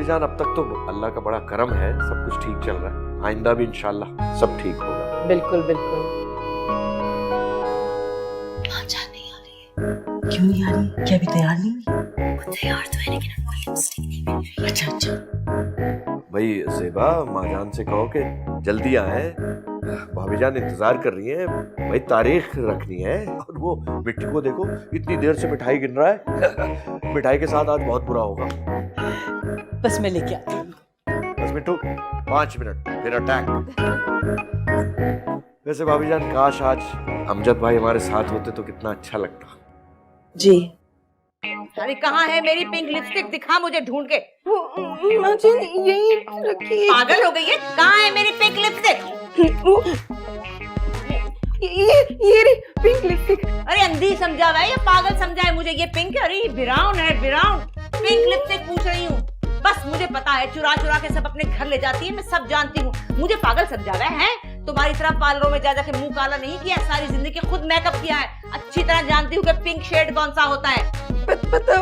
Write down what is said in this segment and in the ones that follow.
भाभी जान, अब तक तो अल्लाह का बड़ा करम है, सब कुछ ठीक चल रहा है। आइंदा भी इंशाल्लाह सब ठीक होगा। बिल्कुल बिल्कुल। माजा नहीं आ रही है। क्यों नहीं आ रही? क्या अभी तैयार नहीं हुई? वो तैयार तो है लेकिन उनको लिपस्टिक नहीं मिल रही। अच्छा अच्छा। भाई ज़ेबा, माजान से कहो कि जल्दी आए, भाभी जान इंतजार कर रही है। भाई तारीख रखनी है। और वो मिट्टी को देखो, इतनी देर से मिठाई गिन रहा है। मिठाई के साथ आज बहुत बुरा होगा। बस मैं लेके आती हूँ। बस मिट्टू 5 मिनट फिर अटैक। वैसे भाभी जान, काश आज अमजद भाई हमारे साथ होते तो कितना अच्छा लगता। जी। अरे कहाँ है मेरी पिंक लिपस्टिक? दिखा मुझे ढूंढ के। माजा यही रखी है। पागल हो गई है? कहाँ है मेरी पिंक लिपस्टिक? ये रे पिंक लिपस्टिक। अरे अंधी समझा हुआ है या पागल समझा है मुझे? ये पिंक है। अरे ये ब्राउन है, ब्राउन। पिंक लिपस्टिक पूछ रही हूँ। बस मुझे पता है, चुरा चुरा के सब अपने घर ले जाती है, मैं सब जानती हूँ। मुझे पागल समझा रहा है? तुम्हारी तरह पार्लरों में जा जाके मुंह काला नहीं किया, सारी जिंदगी खुद मेकअप किया है। अच्छी तरह जानती हूँ कि पिंक शेड कौन सा होता है। पता तो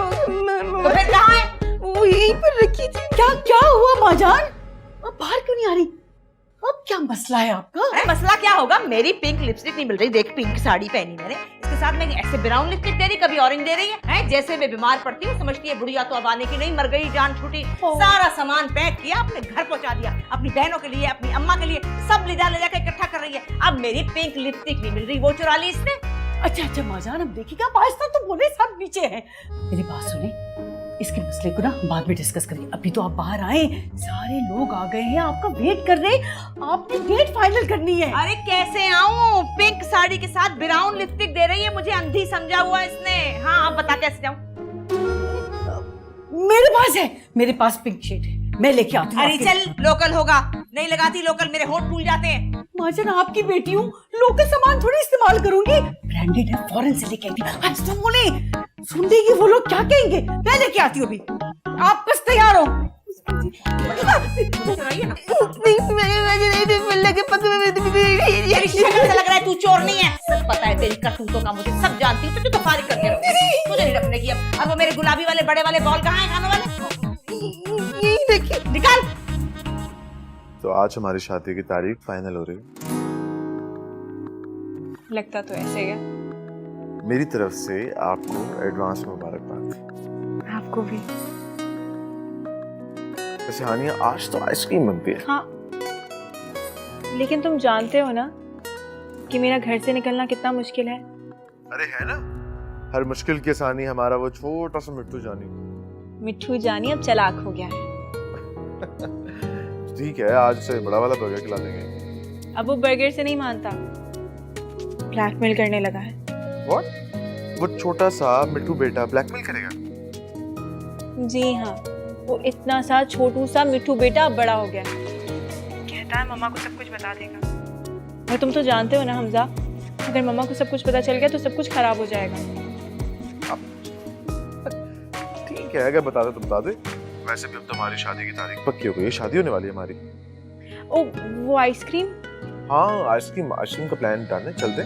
फिर कहाँ है? वो यहीं पर रखी थी। क्या हुआ माजान? अब बाहर क्यों नहीं आ रही? अब क्या मसला है आपका? अरे मसला क्या होगा? मेरी पिंक लिपस्टिक नहीं मिल रही। देख, पिंक साड़ी पहनी मैंने, इसके साथ मैं ऐसे ब्राउन लिपस्टिक दे रही, कभी ऑरेंज दे रही है। जैसे मैं बीमार पड़ती हूँ समझती है बुढ़िया तो अब आने की नहीं, मर गई, जान छूटी। सारा सामान पैक किया, अपने घर पहुंचा दिया, अपनी बहनों के लिए, अपनी अम्मा के लिए, सब ले जाकर इकट्ठा कर रही है। अब मेरी पिंक लिपस्टिक नहीं मिल रही, वो चुरा ली इसने। अच्छा माजान, अब देखिएगा, आहिस्ता तो बोले, सब नीचे हैं। मेरी बात सुने, इसके मसले को ना बाद में डिस्कस करेंगे। अभी तो आप बाहर आए, सारे लोग आ गए हैं, आपका वेट कर रहे हैं, आपने डेट फाइनल करनी है। अरे कैसे आऊं? पिंक साड़ी के साथ ब्राउन लिपस्टिक दे रही है, मुझे अंधी समझा हुआ इसने। हाँ आप बता कैसे जाऊं? मेरे पास पिंक शेड है, मैं लेके आती हूँ। अरे चल, लोकल होगा। नहीं लगाती लोकल, मेरे होंठ फूल जाते हैं। माजन आपकी बेटी हूँ, लोकल सामान थोड़ी इस्तेमाल करूंगी, ब्रांडेड है, फॉरेन से लेके आई थी। आज तो बोले सुन देगी वो लोग क्या कहेंगे। मैं लेके आती हूँ अभी, आप बस तैयार हो। तेरी शक्ल से लग रहा है तू चोर नहीं है। सब पता है तेरी करतूतों का, मुझे सब जानती हूँ। तो फारिग करके रखो, मुझे नहीं रखने की। अब वो मेरे गुलाबी वाले बड़े वाले बॉल कहाँ हैं खाने वाले? यही देखिए, निकाल। तो आज हमारी शादी की तारीख फाइनल हो रही है। लगता तो ऐसे है। मेरी तरफ से आपको एडवांस मुबारकबाद। आपको भी। वैसे हानिया, आज तो आइसक्रीम बनती है। हाँ, लेकिन तुम जानते हो ना कि मेरा घर से निकलना कितना मुश्किल है। अरे है ना, हर मुश्किल की आसानी हमारा वो छोटा सा मिट्टू जानी। मिट्टू जानी अब चालाक हो गया है। ठीक है, आज से बड़ा वाला बर्गर खिला देंगे। अब वो बर्गर से नहीं मानता, ब्लैकमेल करने लगा है। What? वो छोटा सा मिट्टू बेटा ब्लैकमेल करेगा? जी हाँ, वो इतना सा छोटू सा मिट्टू बेटा अब बड़ा हो गया है। कहता है मम्मा को सब कुछ बता देगा। और तुम तो जानते हो ना हमजा, अगर मम्मा को सब कुछ पता चल गया तो सब कुछ खराब हो जाएगा। ठीक है, अगर बता दे तो बता दे। वैसे भी अब तो हमारी शादी की तारीख पक्की हो गई है, शादी होने वाली है हमारी। ओ वो आइसक्रीम? हाँ, आइसक्रीम का प्लान डन है, चलते।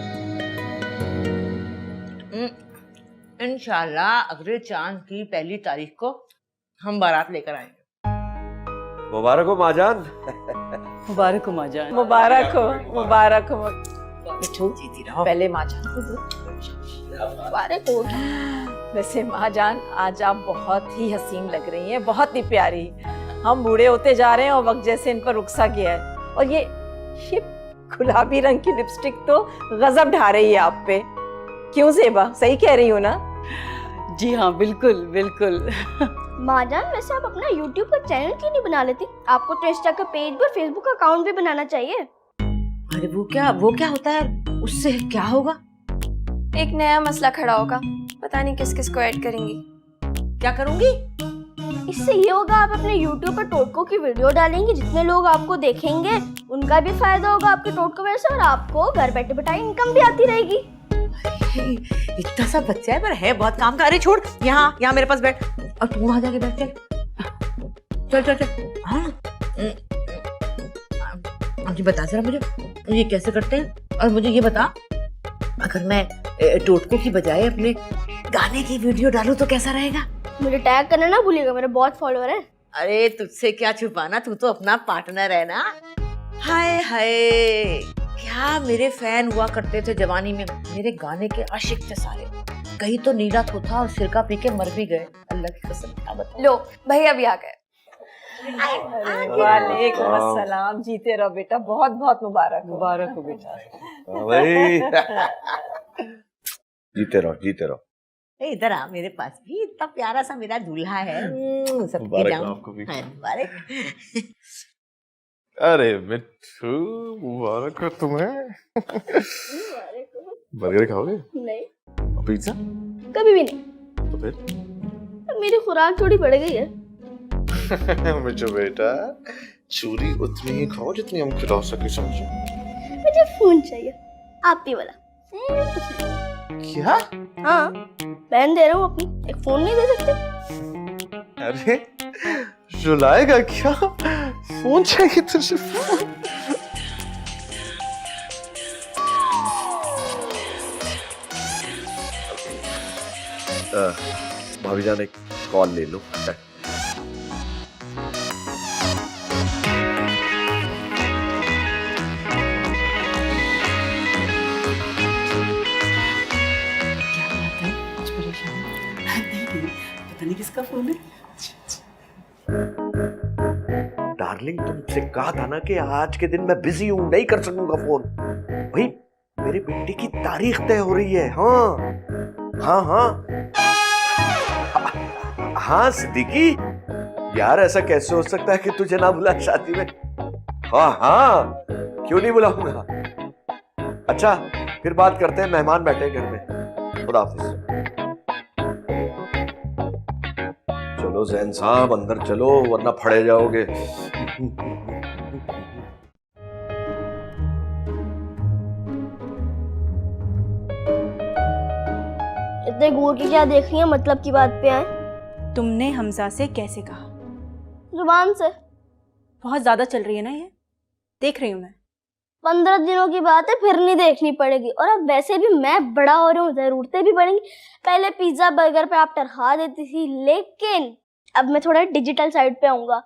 इंशाल्लाह अगले चांद की पहली तारीख को हम बारात लेकर आएंगे। मुबारक हो माजान। मुबारक हो माजान। मुबारक हो, मुबारक हो। मिठू, पहले माजान को दो। मुबारक हो। वैसे माजान, आज आप बहुत ही हसीन लग रही हैं, बहुत ही प्यारी। हम बूढ़े होते जा रहे हैं और वक्त जैसे इन पर रुखसा गया है। और ये गुलाबी रंग की लिपस्टिक तो गजब ढा रही है आप पे। क्यों ज़ेबा, सही कह रही हूँ ना? जी हाँ, बिल्कुल बिल्कुल। माजान, वैसे आप अपना YouTube का चैनल क्यों नहीं बना लेती? आपको तो इंस्टा का पेज और फेसबुक अकाउंट भी बनाना चाहिए। अरे वो क्या होता है? उससे क्या होगा? एक नया मसला खड़ा होगा, पता नहीं किस किस को ऐड करेंगी। क्या करूंगी? इससे ये होगा, आप अपने YouTube पर टोटकों की वीडियो डालेंगे, जितने लोग आपको देखेंगे उनका भी फायदा होगा आपके टोटकों वजह से, और आपको घर बैठे बैठाए इनकम भी आती रहेगी। इतना सा बच्चा है पर है बहुत काम का। अरे छोड़, यहाँ मेरे पास बैठ, और तू वहां जाके बैठ। चल। हाँ, मुझे बता जरा, मुझे ये कैसे करते हैं? और मुझे ये बता, अगर मैं टोटकों की बजाय अपने गाने की वीडियो डालूं तो कैसा रहेगा? मुझे टैग करना ना भूलिएगा, मेरे बहुत फॉलोअर हैं। अरे तुझसे क्या छुपाना, तू तो अपना पार्टनर है ना। हाय हाय, क्या मेरे फैन हुआ करते थे जवानी में, मेरे गाने के आशिक थे सारे। कहीं तो नीला थोथा और सिरका पी के मर भी गए, अल्लाह की कसम, क्या बताऊं। लो भैया भी आ गए। वालेकुम अस्सलाम, जीते रहो बेटा, बहुत बहुत मुबारक मुबारक हो बेटा। भाई जीते रहो जीते रहो। ए, इधर आ मेरे पास भी, इतना प्यारा सा मेरा दूल्हा है। सबके मुबारक जाऊं। हो आपको भी। हाँ, मुबारक। अरे मिट्टू, मुबारक हो तुम्हें। बर्गर खाओगे नहीं, और पिज्जा? कभी भी नहीं। तो फिर मेरी खुराक थोड़ी बढ़ गई है। मिट्टू बेटा, चूरी उतनी ही खाओ जितनी हम खिला सके, समझो। मुझे फोन चाहिए, आप ही वाला। क्या? हाँ, बहन दे रहा हूँ अपनी, एक फोन नहीं दे सकते? अरे रुलाएगा क्या? फोन चाहिए तुझे? फोन? भाभी जान एक कॉल ले लो। पता नहीं किसका फोन है। डार्लिंग तुमसे कहा था ना कि आज के दिन मैं बिजी हूं, नहीं कर सकूंगा फोन। भाई मेरे बेटे की तारीख तय हो रही है। हाँ हाँ हाँ सिद्दीकी यार, ऐसा कैसे हो सकता है कि तुझे ना बुला शादी में? हाँ हाँ क्यों नहीं बुलाऊंगा। अच्छा फिर बात करते हैं, मेहमान बैठे घर में। खुदा हाफिज। चलो जैन साहब अंदर चलो, वरना फड़े जाओगे। इतने घूर के क्या देख रही है, मतलब की बात पे आए। तुमने हमजा से कैसे कहा? जुबान से। बहुत ज्यादा चल रही है ना ये, देख रही हूँ मैं। 15 दिनों की बात है, फिर नहीं देखनी पड़ेगी। और अब वैसे भी मैं बड़ा हो रहा हूँ, जरूरतें भी बढ़ेंगी। पहले पिज्जा बर्गर पे आप टरहा देती थी, लेकिन अब मैं थोड़ा डिजिटल साइड पे आऊंगा।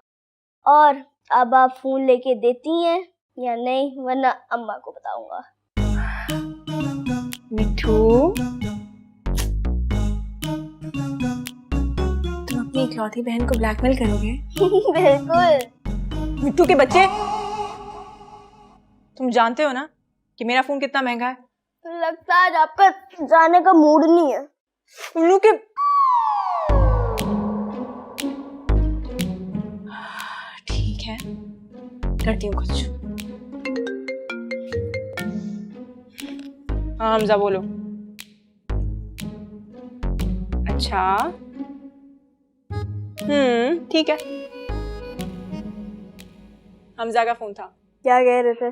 और अब आप फोन लेके देती हैं या नहीं, वरना अम्मा को बताऊंगा। मिठू, तुम अपनी इकलौती बहन को ब्लैकमेल करोगे? बिल्कुल। मिट्टू के बच्चे, तुम जानते हो ना कि मेरा फोन कितना महंगा है। लगता है आज आपका जाने का मूड नहीं है। उल्लू के। ठीक है, करती हूँ कुछ। हाँ हमजा बोलो। अच्छा ठीक है। हमजा का फोन था। क्या कह रहे थे?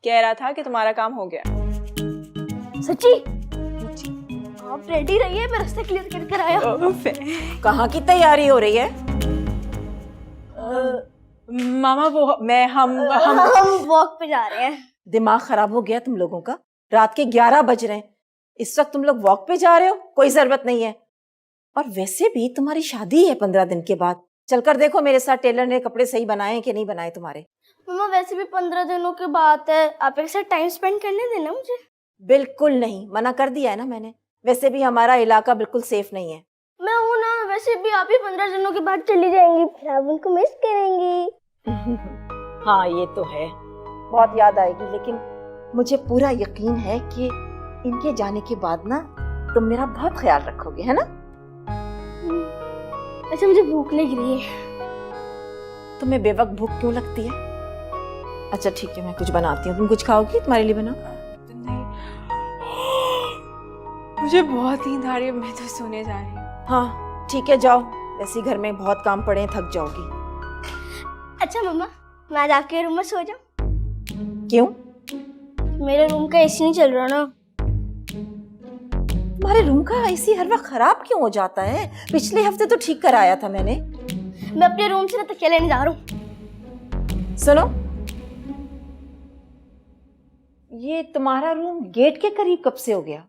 कह रहा था कि तुम्हारा काम हो गया। सच्ची? आप रेडी रहिए, मैं रास्ता क्लियर कर कर आया। कहाँ की तैयारी हो रही है? मामा वो हम वॉक पे जा रहे हैं। दिमाग खराब हो गया तुम लोगों का? रात के 11 बज रहे हैं, इस वक्त तुम लोग वॉक पे जा रहे हो? कोई जरूरत नहीं है। और वैसे भी तुम्हारी शादी है 15 दिन के बाद। चलकर देखो मेरे साथ टेलर ने कपड़े सही बनाए हैं कि नहीं बनाए तुम्हारे। मम्मा वैसे भी 15 दिनों की बात है, आप एक साथ टाइम स्पेंड करने देना मुझे। बिल्कुल नहीं, मना कर दिया है ना मैंने। वैसे भी हमारा इलाका बिल्कुल सेफ नहीं है। मैं हूं ना, वैसे भी आप ही 15 दिनों के बाद चली जाएंगी, फिर आप उनको मिस करेंगी। हाँ ये तो है, बहुत याद आएगी, लेकिन मुझे पूरा यकीन है कि इनके जाने के बाद ना तुम मेरा बहुत ख्याल रखोगे, है ना? अच्छा मुझे भूख लग रही है। तुम्हें बेवक्त भूख क्यों लगती है? अच्छा ठीक है, मैं कुछ बनाती हूँ। तुम कुछ खाओगी? तुम्हारे लिए बनाओ। मुझे बहुत नींद आ रही है, मैं तो सोने जा रही हूँ। हाँ ठीक है, जाओ। वैसे घर में बहुत काम पड़े हैं, थक जाओगी। अच्छा मम्मा, मैं आज आपके रूम में सो जाऊं? क्यों? मेरे रूम का एसी नहीं चल रहा ना। तुम्हारे रूम का एसी हर वक्त खराब क्यों हो जाता है? पिछले हफ्ते तो ठीक कराया था मैंने। मैं अपने रूम से ना तकिया लेने जा रहा हूँ। सुनो, ये तुम्हारा रूम गेट के करीब कब से हो गया?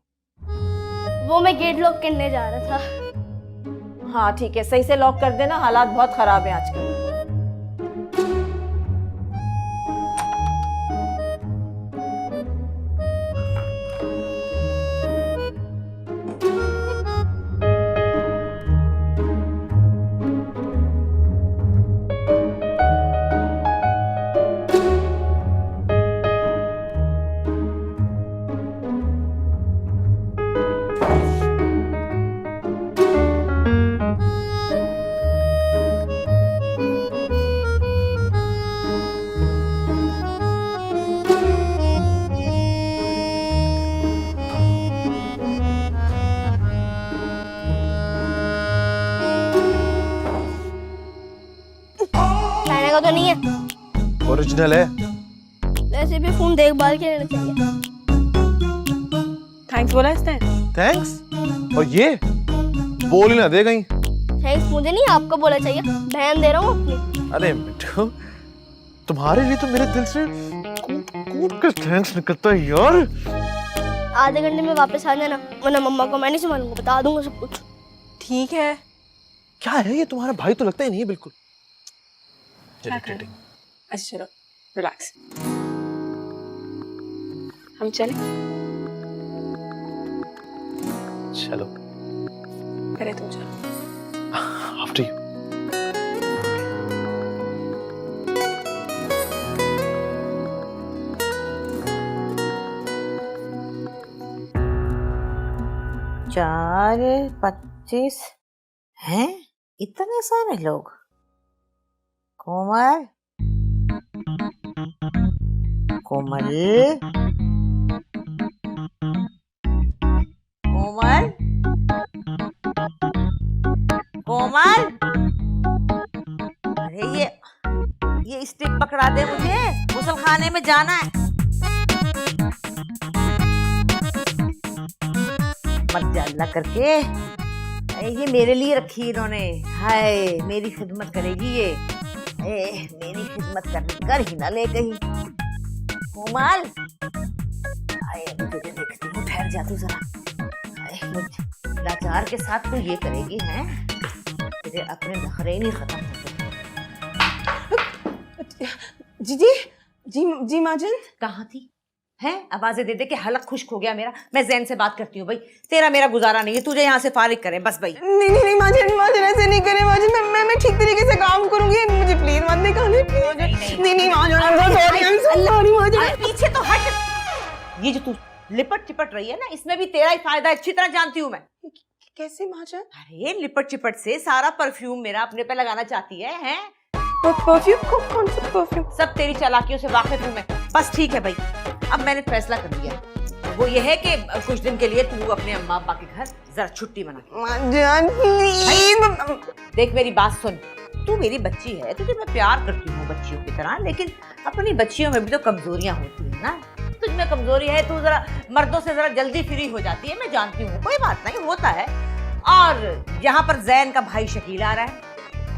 वो मैं गेट लॉक करने जा रहा था। हाँ ठीक है, सही से लॉक कर देना, हालात बहुत खराब है आजकल। चाइना का तो नहीं है, ओरिजिनल है। वैसे भी फोन देखभाल के लेना चाहिए। थैंक्स बोला इसने। थैंक्स। और ये बोल ही ना दे कहीं। थैंक्स मुझे नहीं, आपको बोला चाहिए, बहन दे रहा हूँ अपनी। अरे मिट्टू, तुम्हारे लिए तो मेरे दिल से कूद कर थैंक्स निकलता है यार। आधे घंटे में वापस आ जाना, वरना मम्मा को मैं नहीं संभालूंगा, बता दूंगा सब कुछ। ठीक है। क्या है ये, तुम्हारा भाई तो लगता ही नहीं है बिल्कुल। अच्छा चलो रिलैक्स, हम चलें। चलो पहले तुम चलो। After you. चार 25 हैं, इतने सारे लोग। कोमल, कोमल, कोमल, कोमल, अरे ये स्टिक पकड़ा दे मुझे, गुसल खाने में जाना है। मत जा अल्लाह करके, ये मेरे लिए रखी इन्होंने। हाय मेरी खिदमत करेगी ये, मेरी खिदमत कर ही ना ले कहीं। कोमल, मुझे देखती हूँ, ठहर जा तू जरा। मुझे लाचार के साथ तू ये करेगी हैं, तेरे अपने नखरे नहीं खत्म होते। जी माजन। कहाँ थी हैं? आवाजें दे दे के हलक खुश्क हो गया मेरा। मैं जैन से बात करती हूँ भाई, तेरा मेरा गुजारा नहीं है, तुझे यहाँ से फारिग करें बस भाई। नहीं माजन ऐसे नहीं करे माजन, मैं ठीक तरीके से काम करूंगी, मुझे प्लीज मत निकाले प्लीज। नहीं माजन, अरे पीछे तो हट। ये जो तू लिपट चिपट रही है ना, इसमें भी तेरा ही फायदा अच्छी तरह जानती हूँ मैं। कैसे माजन? अरे लिपट चिपट से सारा परफ्यूम मेरा अपने पे लगाना चाहती है? परफ्यूम? कौन सा परफ्यूम? सब तेरी चालाकियों से वाकिफ हूँ मैं। बस ठीक है भाई, अब मैंने फैसला कर लिया, वो ये है कि कुछ दिन के लिए तू अपने अम्मा अब्बा के घर जरा छुट्टी मना। जान प्लीज। देख मेरी बात सुन, तू मेरी बच्ची है, तुझे मैं प्यार करती हूँ बच्चियों की तरह, लेकिन अपनी बच्चियों में भी तो कमजोरियां होती है ना। तुझ में कमजोरी है, तू जरा मर्दों से जरा जल्दी फ्री हो जाती है, मैं जानती हूँ, कोई बात नहीं, होता है। और यहाँ पर जैन का भाई शकील आ रहा है,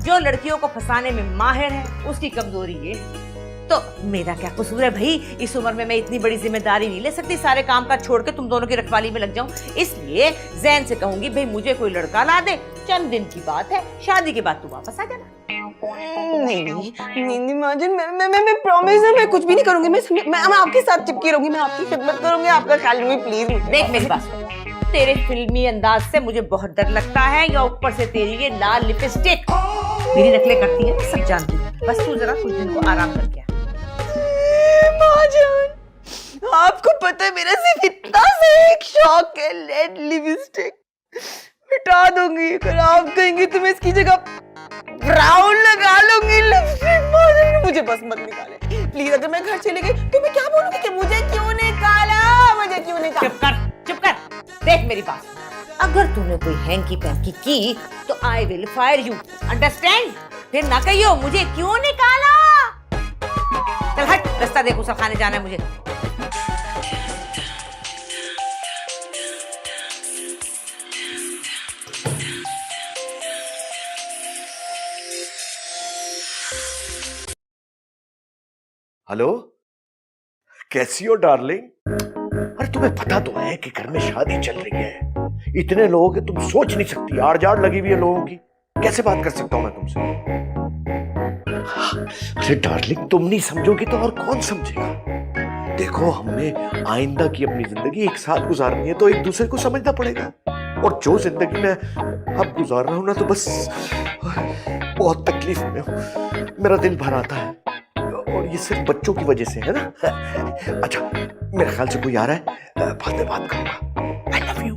जो लड़कियों को फंसाने में माहिर है, उसकी कमजोरी ये है। तो मेरा क्या कसूर है भाई, इस उम्र में मैं इतनी बड़ी जिम्मेदारी नहीं ले सकती, सारे काम काज छोड़ के तुम दोनों की रखवाली में लग जाऊं। इसलिए जैन से कहूंगी भाई मुझे कोई लड़का ला दे, चंद दिन की बात है, शादी के बाद तू वापस आ जाना। नहीं माजन, मैं प्रॉमिस है, मैं कुछ भी नहीं करूंगी, मैं आपके साथ चिपकी रहूंगी, मैं आपकी खिदमत करूंगी, आपका ख्याल रखूंगी प्लीज। देख मेरी बात, तेरे फिल्मी अंदाज से मुझे बहुत डर लगता है, या ऊपर से तेरी ये लाल लिपस्टिक मेरी नकलें करती है, मैं सब जानती हूँ। बस तू जरा कुछ दिन को आराम कर गया। माजन, आपको पता है मेरा सिर्फ इतना सा एक शौक है, रेड लिपस्टिक मिटा दूंगी, अगर आप कहेंगे तो मैं इसकी जगह ब्राउन लगा लूंगी लिपस्टिक। माजन मुझे बस मत निकाले प्लीज, अगर मैं घर चली गई तो मैं क्या बोलूंगी कि मुझे क्यों निकाला, मुझे क्यों निकाला। चुप कर, देख मेरी बात, अगर तूने कोई हैंकी पैंकी की तो I will fire you, understand? फिर ना कहियो मुझे क्यों निकाला। चल हट, रास्ता देख, उसल खाने जाना है मुझे। हेलो, कैसी हो डार्लिंग? अरे तुम्हें पता तो है कि घर में शादी चल रही है, इतने लोग हैं, तुम सोच नहीं सकती, आड़ जाड़ लगी हुई है लोगों की। कैसे बात कर सकता हूं मैं तुमसे? अरे डार्लिंग, तुम नहीं समझोगी तो और कौन समझेगा? देखो, हमने आइंदा की अपनी जिंदगी एक साथ गुजारनी है, तो एक दूसरे को समझना पड़ेगा। और जो जिंदगी मैं अब गुजार रहा हूं ना, तो बस बहुत तकलीफ में हूं, मेरा दिल भर आता है, और ये सिर्फ बच्चों की वजह से है ना। अच्छा, मेरे ख्याल से कोई आ रहा है, बाद में बात करूंगा। I love you.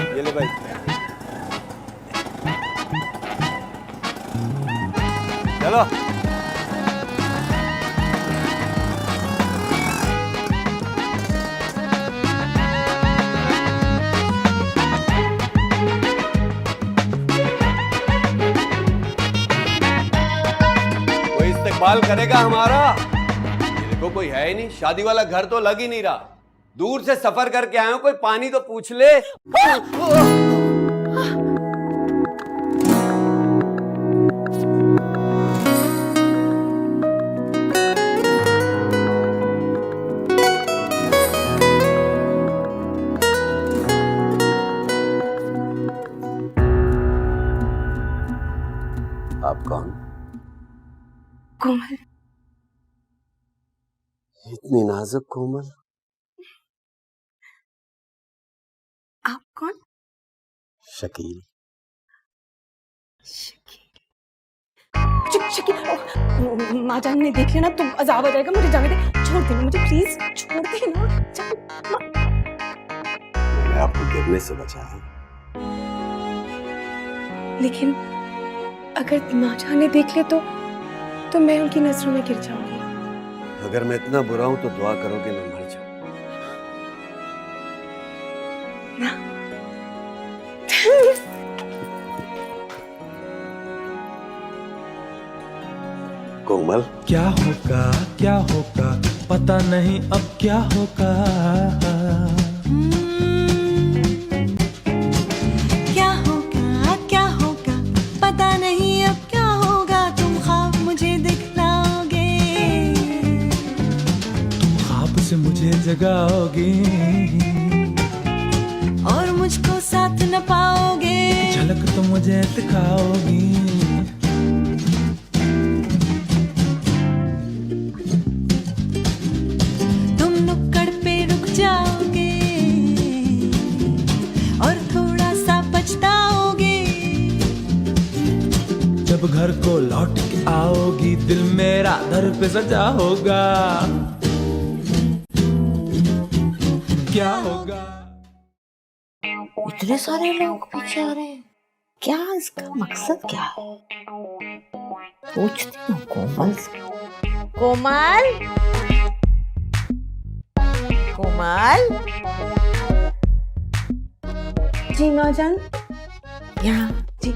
ये ले भाई। चलो। कोई इस्तेमाल करेगा हमारा? ये देखो, कोई है ही नहीं, शादी वाला घर तो लग ही नहीं रहा। दूर से सफर करके आए हो, कोई पानी तो पूछ ले। आप कौन? कोमल। इतनी नाजुक कोमल। आप कौन? शकील। शकील, माँ जान ने देख लिया ना तो अजाब आ जाएगा, मुझे जाने दे। छोड़ देना मुझे, प्लीज छोड़ देना। मैंने आपको गिरने से बचाया, लेकिन अगर माँ जान ने देख ले तो मैं उनकी नजरों में गिर जाऊंगी। अगर मैं इतना बुरा हूं तो दुआ करो कि मैं मर जाऊं। कोमल, क्या होगा पता नहीं अब क्या होगा। क्या होगा पता नहीं अब क्या होगा। तुम ख्वाब मुझे दिखलाओगे, तुम ख्वाब से मुझे जगाओगे, और मुझको साथ न पाओगे। झलक तो मुझे दिखाओगी। तुम नुक्कड़ पे रुक जाओगे और थोड़ा सा पछताओगे। जब घर को लौट के आओगी, दिल मेरा दर पे सजा होगा। क्या होगा? इतने सारे लोग पीछे आ रहे हैं, क्या इसका मकसद क्या है? पूछती हूँ कोमल से। कोमल, कोमल। जी माँ जान। यहाँ जी,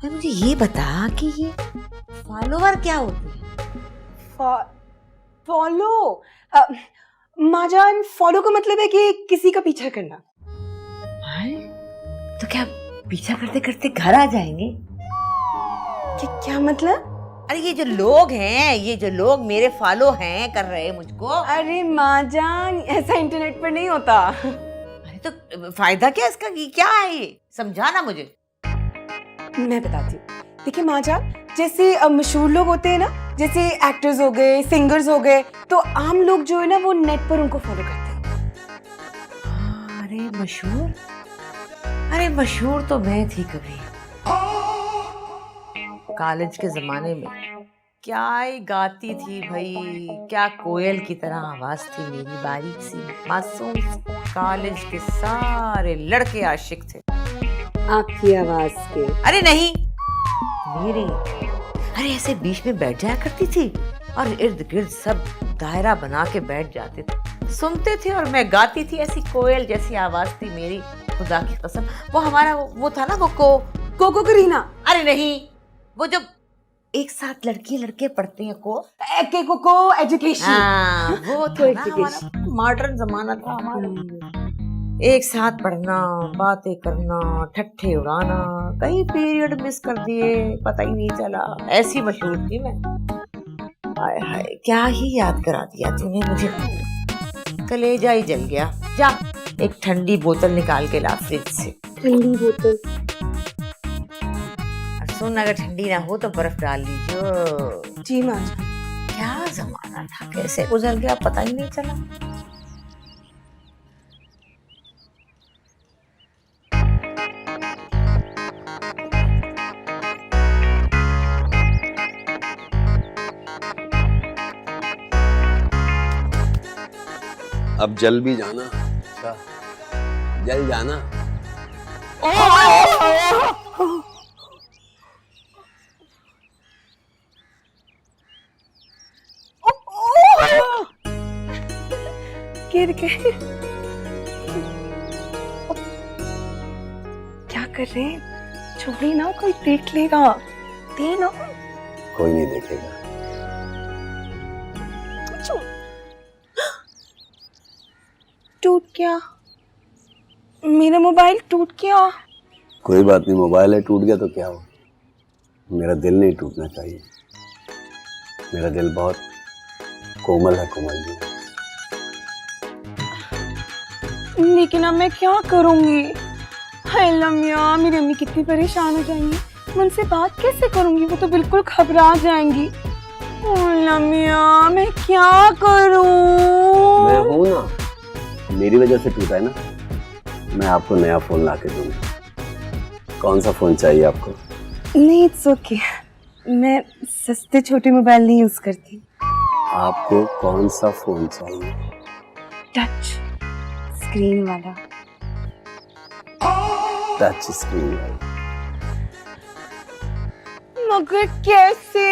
मुझे ये बता कि ये फॉलोवर क्या होते हैं? फॉलो? माँ जान, फॉलो का मतलब है कि किसी का पीछा करना। तो क्या पीछा करते करते घर आ जाएंगे? क्या मतलब? अरे ये जो लोग हैं, ये जो लोग मेरे फॉलो हैं कर रहे हैं मुझको। अरे माँ जान, ऐसा इंटरनेट पर नहीं होता। अरे तो फायदा क्या इसका? क्या है ये? समझाना मुझे। मैं बताती हूँ। देखिए माँ जान, जैसे मशहूर लोग होते हैं ना, जैसे एक्टर्स हो गए, सिंगर्स हो गए, तो आम लोग जो है ना वो नेट पर उनको फॉलो करते हैं। अरे मशहूर? अरे मशहूर तो मैं थी कभी, कॉलेज के जमाने में। क्या ही गाती थी भाई, क्या कोयल की तरह आवाज थी मेरी, बारीक सी मासूम। कॉलेज के सारे लड़के आशिक थे आपकी आवाज के। अरे नहीं मेरी। अरे ऐसे बीच में बैठ जाया करती थी और इर्द गिर्द सब दायरा बना के बैठ जाते थे, सुनते थे और मैं गाती थी। ऐसी कोयल जैसी आवाज थी मेरी। खुदा की कसम, वो हमारा वो था ना कोको करीना। अरे नहीं, वो जो एक साथ लड़की लड़के पढ़ते हैं कोको एजुकेशन। हाँ, वो था ना हमारा मॉडर्न जमाना था हमारा। एक साथ पढ़ना, बातें करना, ठट्ठे उड़ाना, कई पीरियड मिस कर दिए, पता ही नहीं चला। ऐसी मशहूर थी मैं। हाय हाय, क्या ही याद करा दिया तूने मुझे, कलेजा ही जल गया। जा एक ठंडी बोतल निकाल के ला फ्रिज से। ठंडी बोतल? सुन, अगर ठंडी ना हो तो बर्फ डाल लीजिए। जी माँ। क्या जमाना था, कैसे गुजर गया पता ही नहीं चला। अब जल भी जाना, क्या जल जाना। गिर गए। क्या कर रहे हैं? छोड़ी ना, कोई देख लेगा। दे ना। कोई नहीं देखेगा। टूट गया मेरा मोबाइल, टूट गया। कोई बात नहीं, मोबाइल है, टूट गया तो क्या हो, मेरा दिल नहीं टूटना चाहिए। मेरा दिल बहुत कोमल है कोमल जी। लेकिन अब मैं क्या करूंगी? हाय लम्या, मेरी अम्मी कितनी परेशान हो जाएंगी। मैं उनसे बात कैसे करूंगी? वो तो बिल्कुल घबरा जाएंगी। लम्या, मैं क्या करूं? मैं हूं ना, मेरी वजह से टूटा है ना। मैं आपको नया फोन ला के दूंगा। कौन सा फोन चाहिए आपको? नहीं, इट्स ओके। मैं सस्ते छोटे मोबाइल नहीं यूज करती। आपको कौन सा फोन चाहिए? टच स्क्रीन वाला। टच स्क्रीन वाला? मगर कैसे?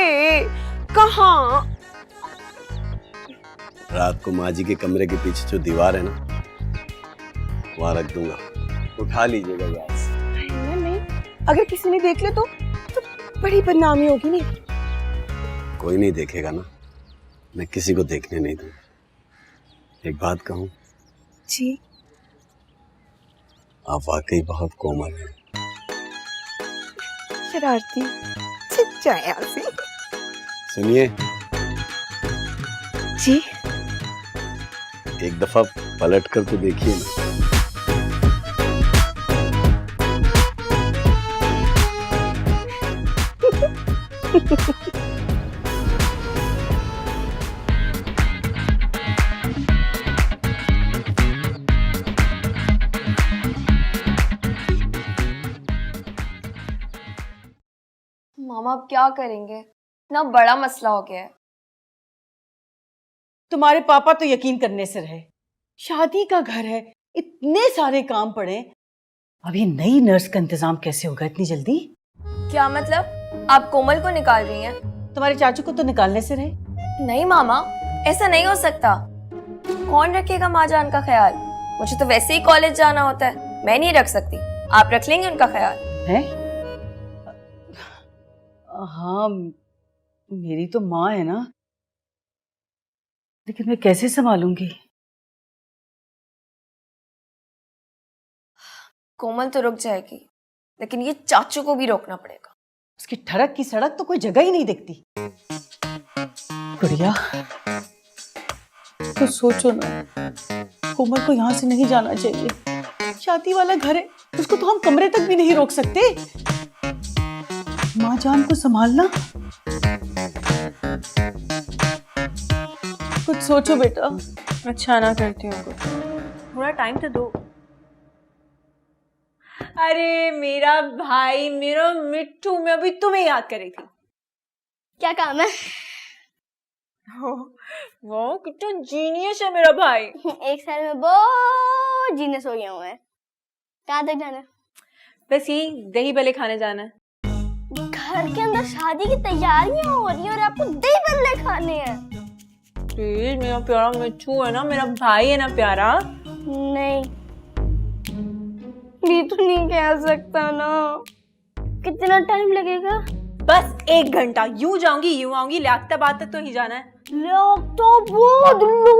कहाँ? रात को माँ जी के कमरे के पीछे जो दीवार है ना, वहां रख दूंगा, उठा लीजिएगा याद से। नहीं, अगर किसी ने देख ले तो बड़ी बदनामी होगी। नहीं, कोई नहीं देखेगा ना, मैं किसी को देखने नहीं दूंगा। एक बात कहूं? जी। आप वाकई बहुत कोमल हैं। शरारती, चिच्चा यहाँ से। सुनिए जी। एक दफा पलट कर तो देखिए ना। मामा अब क्या करेंगे? इतना बड़ा मसला हो गया है। तुम्हारे पापा तो यकीन करने से रहे, शादी का घर है, इतने सारे काम पड़े, अब ये नई नर्स का इंतजाम कैसे होगा इतनी जल्दी? क्या मतलब? आप कोमल को निकाल रही हैं? तुम्हारे चाचू को तो निकालने से रहे। नहीं मामा, ऐसा नहीं हो सकता। कौन रखेगा माँजान का ख्याल? मुझे तो वैसे ही कॉलेज जाना होता है, मैं नहीं रख सकती। आप रख लेंगे उनका ख्याल? है? हाँ, मेरी तो माँ है ना, लेकिन मैं कैसे संभालूंगी? कोमल तो रुक जाएगी, लेकिन ये चाचू को भी रोकना पड़ेगा। उसकी ठड़क की सड़क तो कोई जगह ही नहीं दिखती। गुड़िया, तो सोचो ना, कोमल को यहाँ से नहीं जाना चाहिए। शादी वाला घर है, उसको तो हम कमरे तक भी नहीं रोक सकते। माँ जान को संभालना। कुछ सोचो बेटा। अच्छा ना करती हूँ कुछ, थोड़ा टाइम तो दो। अरे मेरा भाई, मेरा मिट्टू, मैं अभी तुम्हें याद कर रही थी। क्या काम है? वो कितना जीनियस है मेरा भाई। एक साल में बहुत जीनियस हो गया हूँ मैं। कहाँ तक जाना है? बस यही दही भल्ले खाने जाना है। घर के अंदर शादी की तैयारियां हो रही है और आपको दही भल्ले खाने हैं। प्लीज, मेरा प्यारा मिट्टू है ना, मेरा भाई है ना प्यारा। नहीं, ये तो नहीं कह सकता ना। कितना टाइम लगेगा? बस 1 घंटा, यूं जाऊंगी यूं आऊंगी, लियाकताबाद तक तो ही जाना है। लियाकताबाद लो,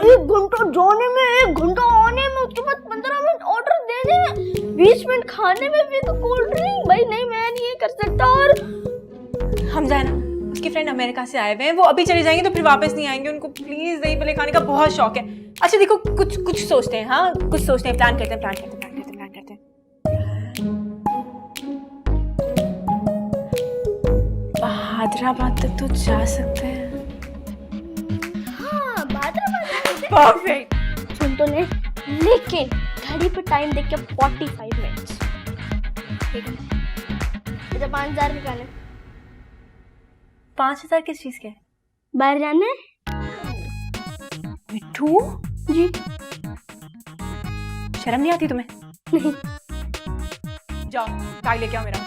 1 घंटा जाने में, 1 घंटा आने में, उसके बाद 15 मिनट ऑर्डर देने में, 20 मिनट खाने में, फिर तो कोल्ड ड्रिंक। भाई नहीं, मैं नहीं ये कर सकता। और हमजा है ना, उसके फ्रेंड अमेरिका से आए हुए हैं, वो अभी चले जाएंगे तो फिर वापस नहीं आएंगे। उनको प्लीज दही भल्ले खाने का बहुत शौक है। अच्छा देखो, कुछ सोचते हैं, हाँ कुछ सोचते हैं, प्लान करते हैं। हैदराबाद तक तो जा सकते हैं। हाँ, हैदराबाद परफेक्ट। सुन तो ले, लेकिन घड़ी पे टाइम देख के 45 मिनट्स। ठीक है, अच्छा 5000 निकाले। 5000 किस चीज के? बाहर जाना है। मिट्ठू जी। शर्म नहीं आती तुम्हें? नहीं। जाओ बैग लेके आओ मेरा।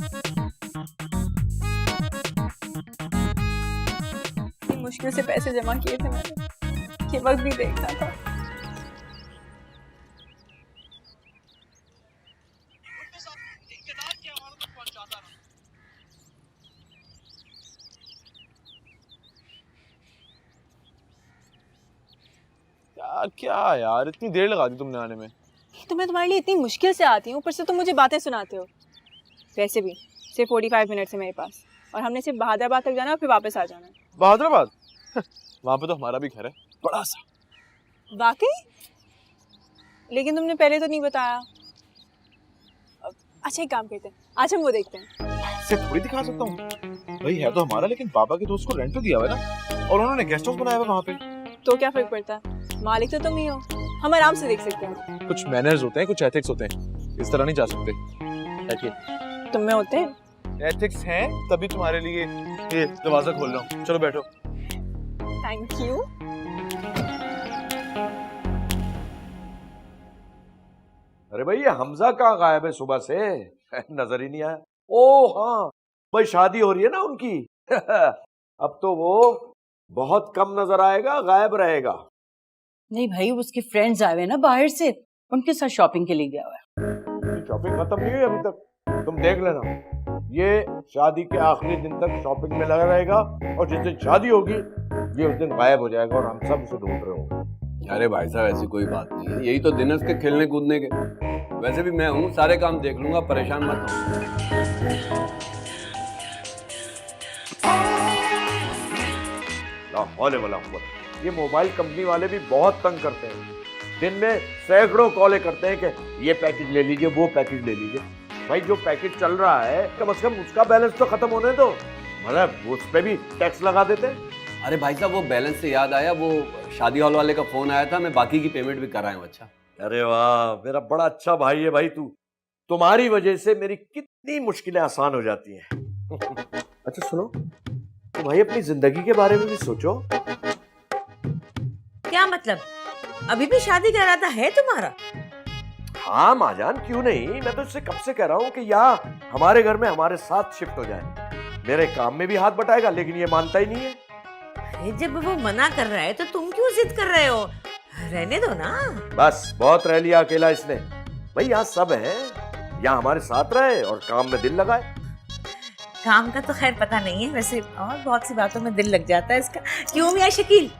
इतनी मुश्किल से पैसे जमा किए थे मैंने, ये वक्त भी देखना था। क्या यार, इतनी देर लगा दी तुमने आने में। तो मैं तुम्हारे लिए इतनी मुश्किल से आती हूँ, ऊपर से तुम मुझे बातें सुनाते हो। वैसे भी सिर्फ 45 मिनट है मेरे पास, और हमने सिर्फ बहादुराबाद तक जाना है, फिर वापस आ जाना है। बहादुराबाद? वहाँ पे तो हमारा भी घर है, बड़ा सा। वाकई? लेकिन तुमने पहले तो नहीं बताया। अच्छा एक काम करते हैं, आज हम वो देखते हैं। से थोड़ी दिखा सकता हूँ भाई, है तो हमारा, लेकिन बाबा के दोस्त को रेंट पे दिया हुआ है ना, और उन्होंने गेस्ट हाउस बनाया हुआ वहाँ पे। तो क्या फर्क पड़ता है, मालिक तो तुम ही हो, हम आराम से देख सकते हैं। कुछ मैनर्स होते हैं, कुछ एथिक्स होते हैं, इस तरह नहीं जा सकते। देखिए तुम में होते हैं? एथिक्स हैं, तभी तुम्हारे लिए ये दरवाजा खोल रहा हूँ। चलो बैठो। Thank you. अरे भाई ये हमजा कहाँ गायब है सुबह से? नजर ही नहीं आया। ओ हाँ भाई, शादी हो रही है ना उनकी। अब तो वो बहुत कम नजर आएगा, गायब रहेगा। नहीं भाई, उसके फ्रेंड्स आए हुए ना बाहर से, उनके साथ शॉपिंग के लिए गया हुआ है। शॉपिंग खत्म नहीं हुई अभी तक, तुम देख लेना। ये शादी के आखिरी दिन तक शॉपिंग में लगा रहेगा, और जिस दिन शादी होगी ये उस दिन गायब हो जाएगा, और हम सब उसे ढूंढ रहे होंगे। अरे भाई साहब ऐसी कोई बात नहीं है, यही तो दिन है उसके खेलने कूदने के। वैसे भी मैं हूँ, सारे काम देख लूंगा, परेशान मत हो। ये मोबाइल कंपनी वाले भी बहुत तंग करते हैं। दिन में सैकड़ों कॉलें करते हैं कि ये पैकेज ले लीजिए, वो पैकेज ले लीजिए। भाई जो पैकेज चल रहा है कम से कम उसका बैलेंस तो खत्म होने दो, मतलब उस पे भी टैक्स लगा देते हैं। अरे भाई साहब वो बैलेंस से याद आया, वो शादी हॉल वाले का फोन आया था, मैं बाकी की पेमेंट भी कराया हूँ। अच्छा अरे वाह, मेरा बड़ा अच्छा भाई है भाई तू। तुम्हारी वजह से मेरी कितनी मुश्किलें आसान हो जाती हैं। अच्छा सुनो, तो भाई अपनी जिंदगी के बारे में भी सोचो। क्या मतलब, अभी भी शादी का इरादा है तुम्हारा? हाँ महाजान, क्यों नहीं, मैं तो इससे कब से कह रहा हूँ कि यहाँ हमारे घर में हमारे साथ शिफ्ट हो जाए। मेरे काम में भी हाथ बटाएगा, लेकिन ये मानता ही नहीं है। अरे जब वो मना कर रहा है तो तुम क्यों जिद कर रहे हो, रहने दो ना। बस बहुत रह लिया अकेला इसने। भाई यहाँ सब है, यहाँ हमारे साथ रहे और काम में दिल लगाए। काम का तो खैर पता नहीं है, वैसे और बहुत सी बातों में दिल लग जाता है इसका। क्यों मियां शकील?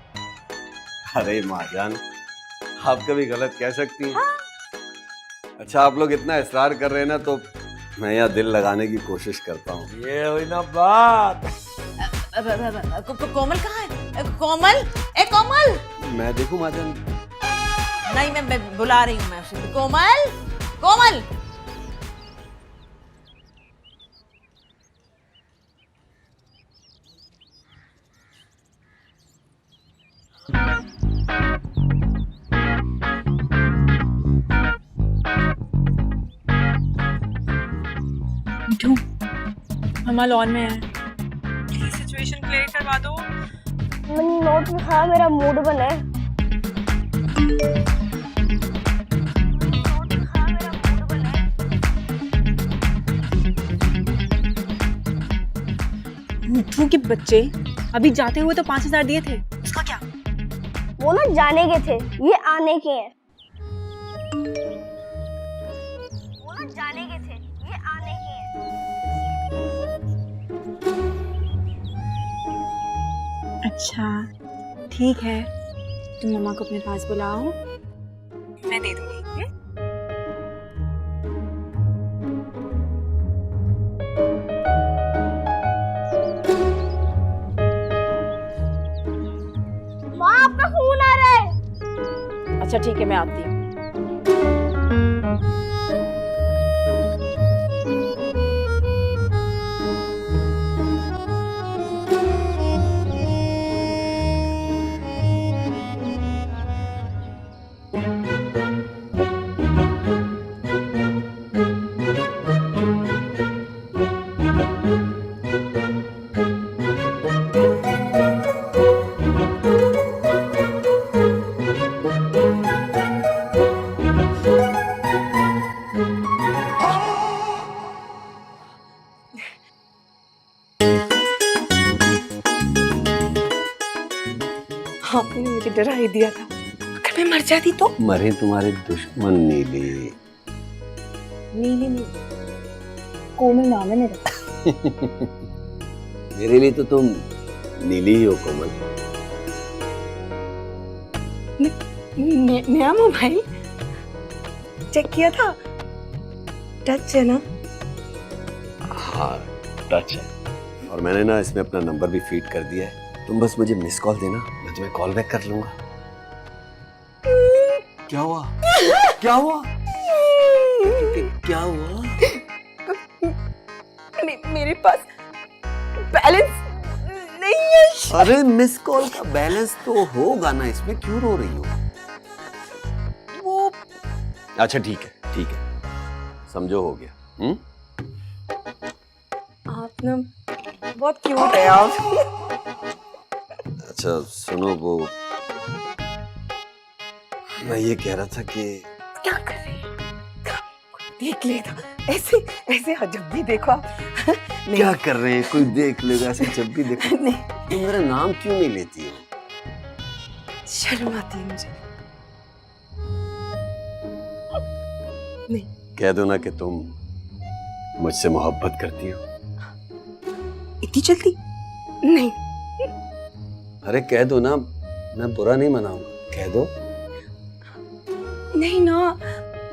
अरे महाजान आप कभी गलत कह सकती हैं। हाँ? अच्छा आप लोग इतना इसरार कर रहे हैं ना, तो मैं यहाँ दिल लगाने की कोशिश करता हूँ। ये हुई ना बात। कोमल कहाँ है? कोमल, ए कोमल। मैं देखूं महाजान? नहीं मैं बुला रही हूँ मैं उसे। कोमल, कोमल। मिठू, मम्मा लॉन में है, प्लीज सिचुएशन क्लियर करवा दो। मैंने नोट लिखा, मेरा मूड बना है। मिठू के बच्चे अभी जाते हुए तो 5000 दिए थे, उसका क्या? वो ना जाने के थे, ये आने के हैं। वो ना जाने के थे, ये आने के हैं। अच्छा ठीक है, तुम मम्मा को अपने पास बुलाओ, मैं दे दूंगी। माँ आपका फोन आ रहा है। अच्छा ठीक है, मैं आती हूँ। आपने मुझे डरा ही दिया था, अगर मैं मर जाती तो। मरे तुम्हारे दुश्मन नीले। नीली नीली कोमल नाम है मेरा। मेरे लिए तो तुम नीली ही हो कोमल। नया मोबाइल चेक किया था, टच है ना? हाँ टच है, और मैंने ना इसमें अपना नंबर भी फीड कर दिया है। तुम बस मुझे मिस कॉल देना, मैं तुम्हें कॉल बैक कर लूंगा। क्या हुआ? क्या हुआ? क्या हुआ? मेरे पास बैलेंस नहीं है। अरे मिस कॉल का बैलेंस तो होगा ना, इसमें क्यों रो रही हो? वो अच्छा ठीक है, समझो हो गया। आप ना बहुत क्यूट है आप। अच्छा सुनो, वो मैं ये कह रहा था कि क्या कर रही है? देख लेगा ऐसे ऐसे जब भी देखो आप। नहीं, क्या कर रहे हैं, कोई देख लेगा ऐसे जब भी देखो। नहीं तुम मेरा नाम क्यों नहीं लेती हो? शर्म आती है मुझे। नहीं कह दो ना कि तुम मुझसे मोहब्बत करती हो। इतनी जल्दी नहीं। अरे कह दो ना, मैं बुरा नहीं मनाऊंगा, कह दो। नहीं ना,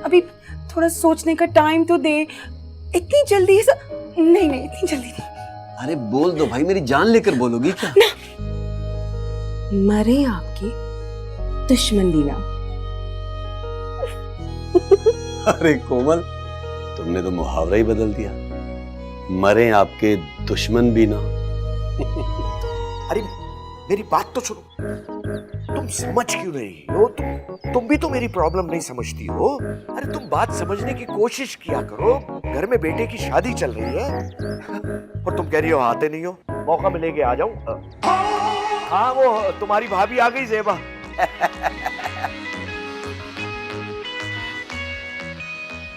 अभी थोड़ा सोचने का टाइम तो दे। इतनी जल्दी नहीं इतनी जल्दी नहीं। अरे बोल दो भाई, मेरी जान लेकर बोलोगी क्या? मरे आपकी दुश्मन दीना। अरे कोमल, तुमने तो मुहावरा ही बदल दिया। मरे आपके दुश्मन भी ना। अरे मेरी बात तो सुनो, तुम समझ क्यों नहीं हो? तुम भी तो मेरी प्रॉब्लम नहीं समझती हो। अरे तुम बात समझने की कोशिश किया करो। घर में बेटे की शादी चल रही है और तुम कह रही हो आते नहीं हो। मौका मिलेगा आ जाऊं। हाँ वो तुम्हारी भाभी आ गई ज़ेबा।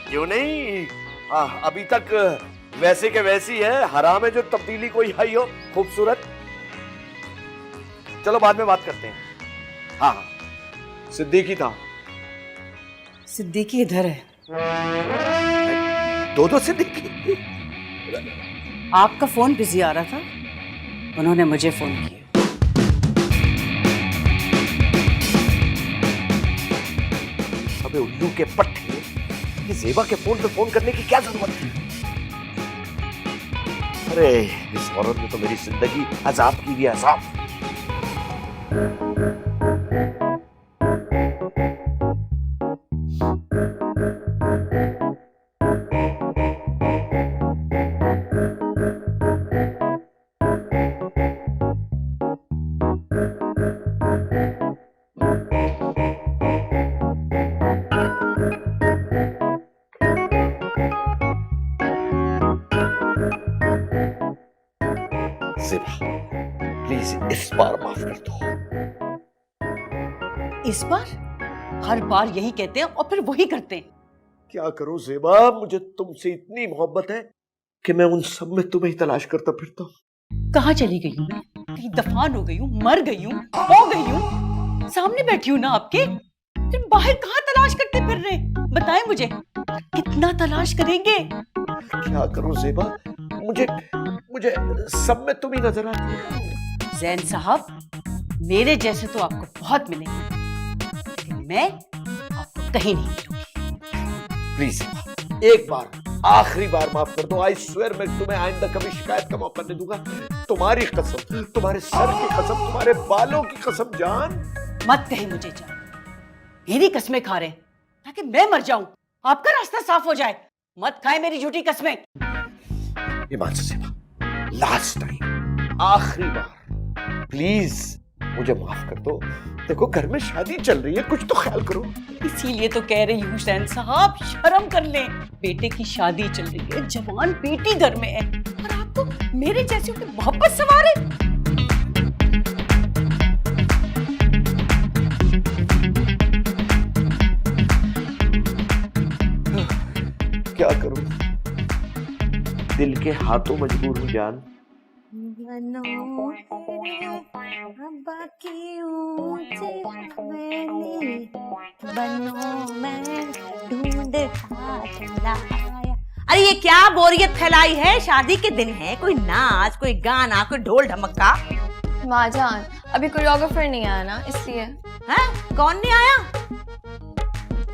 क्यों नहीं? अभी तक वैसे के वैसी है। हराम है जो तब्दीली कोई आई हो। खूबसूरत। चलो बाद में बात करते हैं। हाँ सिद्दीकी था। सिद्दीकी इधर है। दो सिद्दीकी। आपका फोन बिजी आ रहा था, उन्होंने मुझे फोन किया। अबे उल्लू के पट्टे, ये ज़ेबा के फोन पे फोन करने की क्या जरूरत थी? अरे इस औरत ने तो मेरी जिंदगी अजाब की भी अजाब। प्लीज इस बार माफ कर दो। इस बार? हर बार यही कहते हैं और फिर वही करते हैं। क्या करूं ज़ेबा, मुझे तुमसे इतनी मोहब्बत है कि मैं उन सब में तुम्हें ही तलाश करता फिरता हूँ। कहाँ चली गई हूँ? कहीं दफन हो गई हूँ, मर गई हूँ, हो गई हूँ। सामने बैठी हूँ ना आपके, फिर बाहर कहाँ तलाश करते फिर रहे? बताएं मुझे, कितना तलाश करेंगे? क्या करूं ज़ेबा, मुझे मुझे सब में तुम ही नजर आती हो। जैन साहब, मेरे जैसे तो आपको बहुत मिलेंगे, लेकिन मैं आपको कहीं नहीं मिलूंगी। प्लीज एक बार, आखिरी बार माफ कर दो। आई स्वेयर मैं तुम्हें आइंदा कभी शिकायत का मौका नहीं दूंगा। तुम्हारी कसम, तुम्हारे सर की कसम, तुम्हारे बालों की कसम जान। मत कहीं मुझे जान, मेरी कसमें खा रहे हैं ताकि मैं मर जाऊं, आपका रास्ता साफ हो जाए। मत खाए मेरी झूठी कसमें। ईमान से ज़ेबा, लास्ट टाइम, आखिरी बार, प्लीज मुझे माफ कर दो। देखो घर में शादी चल रही है, कुछ तो ख्याल करो। इसीलिए तो कह रही हूँ हुसैन साहब, शर्म कर लें। बेटे की शादी चल रही है, जवान बेटी घर में है, और आपको मेरे जैसे की मोहब्बत सवार है। क्या करूं, दिल के हाथों मजबूर हूं जान। अरे ये क्या बोरियत फैलाई है? शादी के दिन है, कोई नाच, कोई गाना, कोई ढोल ढमक्का। माँ जान, अभी कोरियोग्राफर नहीं आया ना, इसलिए। हैं? कौन नहीं आया?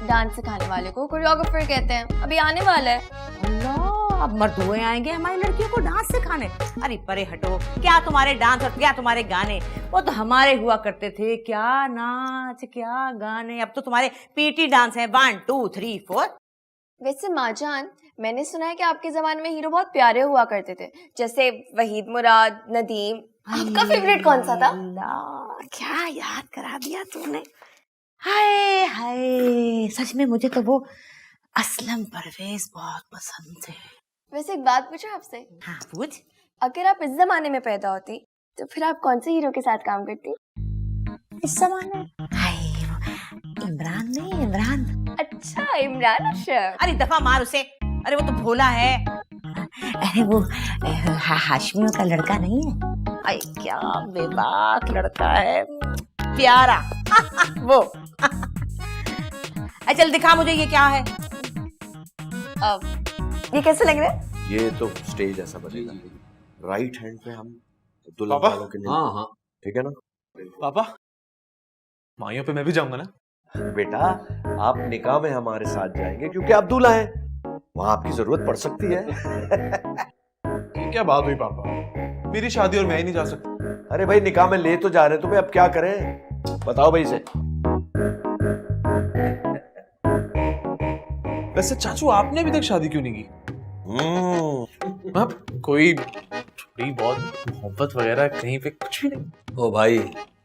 डांस सिखाने वाले को कोरियोग्राफर कहते हैं, अभी आने वाला है। अल्लाह, अब मर्द हुए आएंगे हमारी लड़कियों को डांस सिखाने? अरे परे हटो, क्या तुम्हारे डांस और क्या तुम्हारे गाने, वो तो हमारे हुआ करते थे। क्या नाच, क्या गाने, अब तो तुम्हारे पीटी डांस है, 1 2 3 4। वैसे माँ जान, मैंने सुना है कि आपके जमाने में हीरो बहुत प्यारे हुआ करते थे, जैसे वहीद मुराद, नदीम। आपका फेवरेट कौन सा था? अल्लाह, क्या याद करा दिया तूने। हाय हाय, सच में मुझे तो वो असलम परवेज बहुत पसंद थे। वैसे एक बात पूछूं आपसे? हाँ पूछ। अगर आप इस जमाने में पैदा होती तो फिर आप कौन से हीरो के साथ काम करती? इस जमाने? हाय, इमरान नहीं, इमरान। अच्छा, इमरान अशरफ। अरे दफा मार उसे, अरे वो तो भोला है। अरे वो हाशमियों का लड़का नहीं है? अरे क्या बेबाक लड़का है, प्यारा। वो चल दिखा मुझे, ये क्या है? ये कैसे लग रहा है? ये तो स्टेज ऐसा बनेगा, राइट हैंड पे हम दुल्हन पापा? वालों के। हाँ हाँ ठीक है ना पापा, माइयों पे मैं भी जाऊंगा ना। बेटा, आप निकाह में हमारे साथ जाएंगे क्योंकि आप दूल्हा हैं, वहां आपकी जरूरत पड़ सकती है। ये क्या बात हुई पापा, मेरी शादी और मैं ही नहीं जा सकता? अरे भाई, निकाह में ले तो जा रहे हैं तुम्हें, अब क्या करें? बताओ भाई से। वैसे चाचू, आपने अभी तक शादी क्यों नहीं की? अब कोई थोड़ी बहुत मोहब्बत वगैरह कहीं पे कुछ भी नहीं? ओ भाई,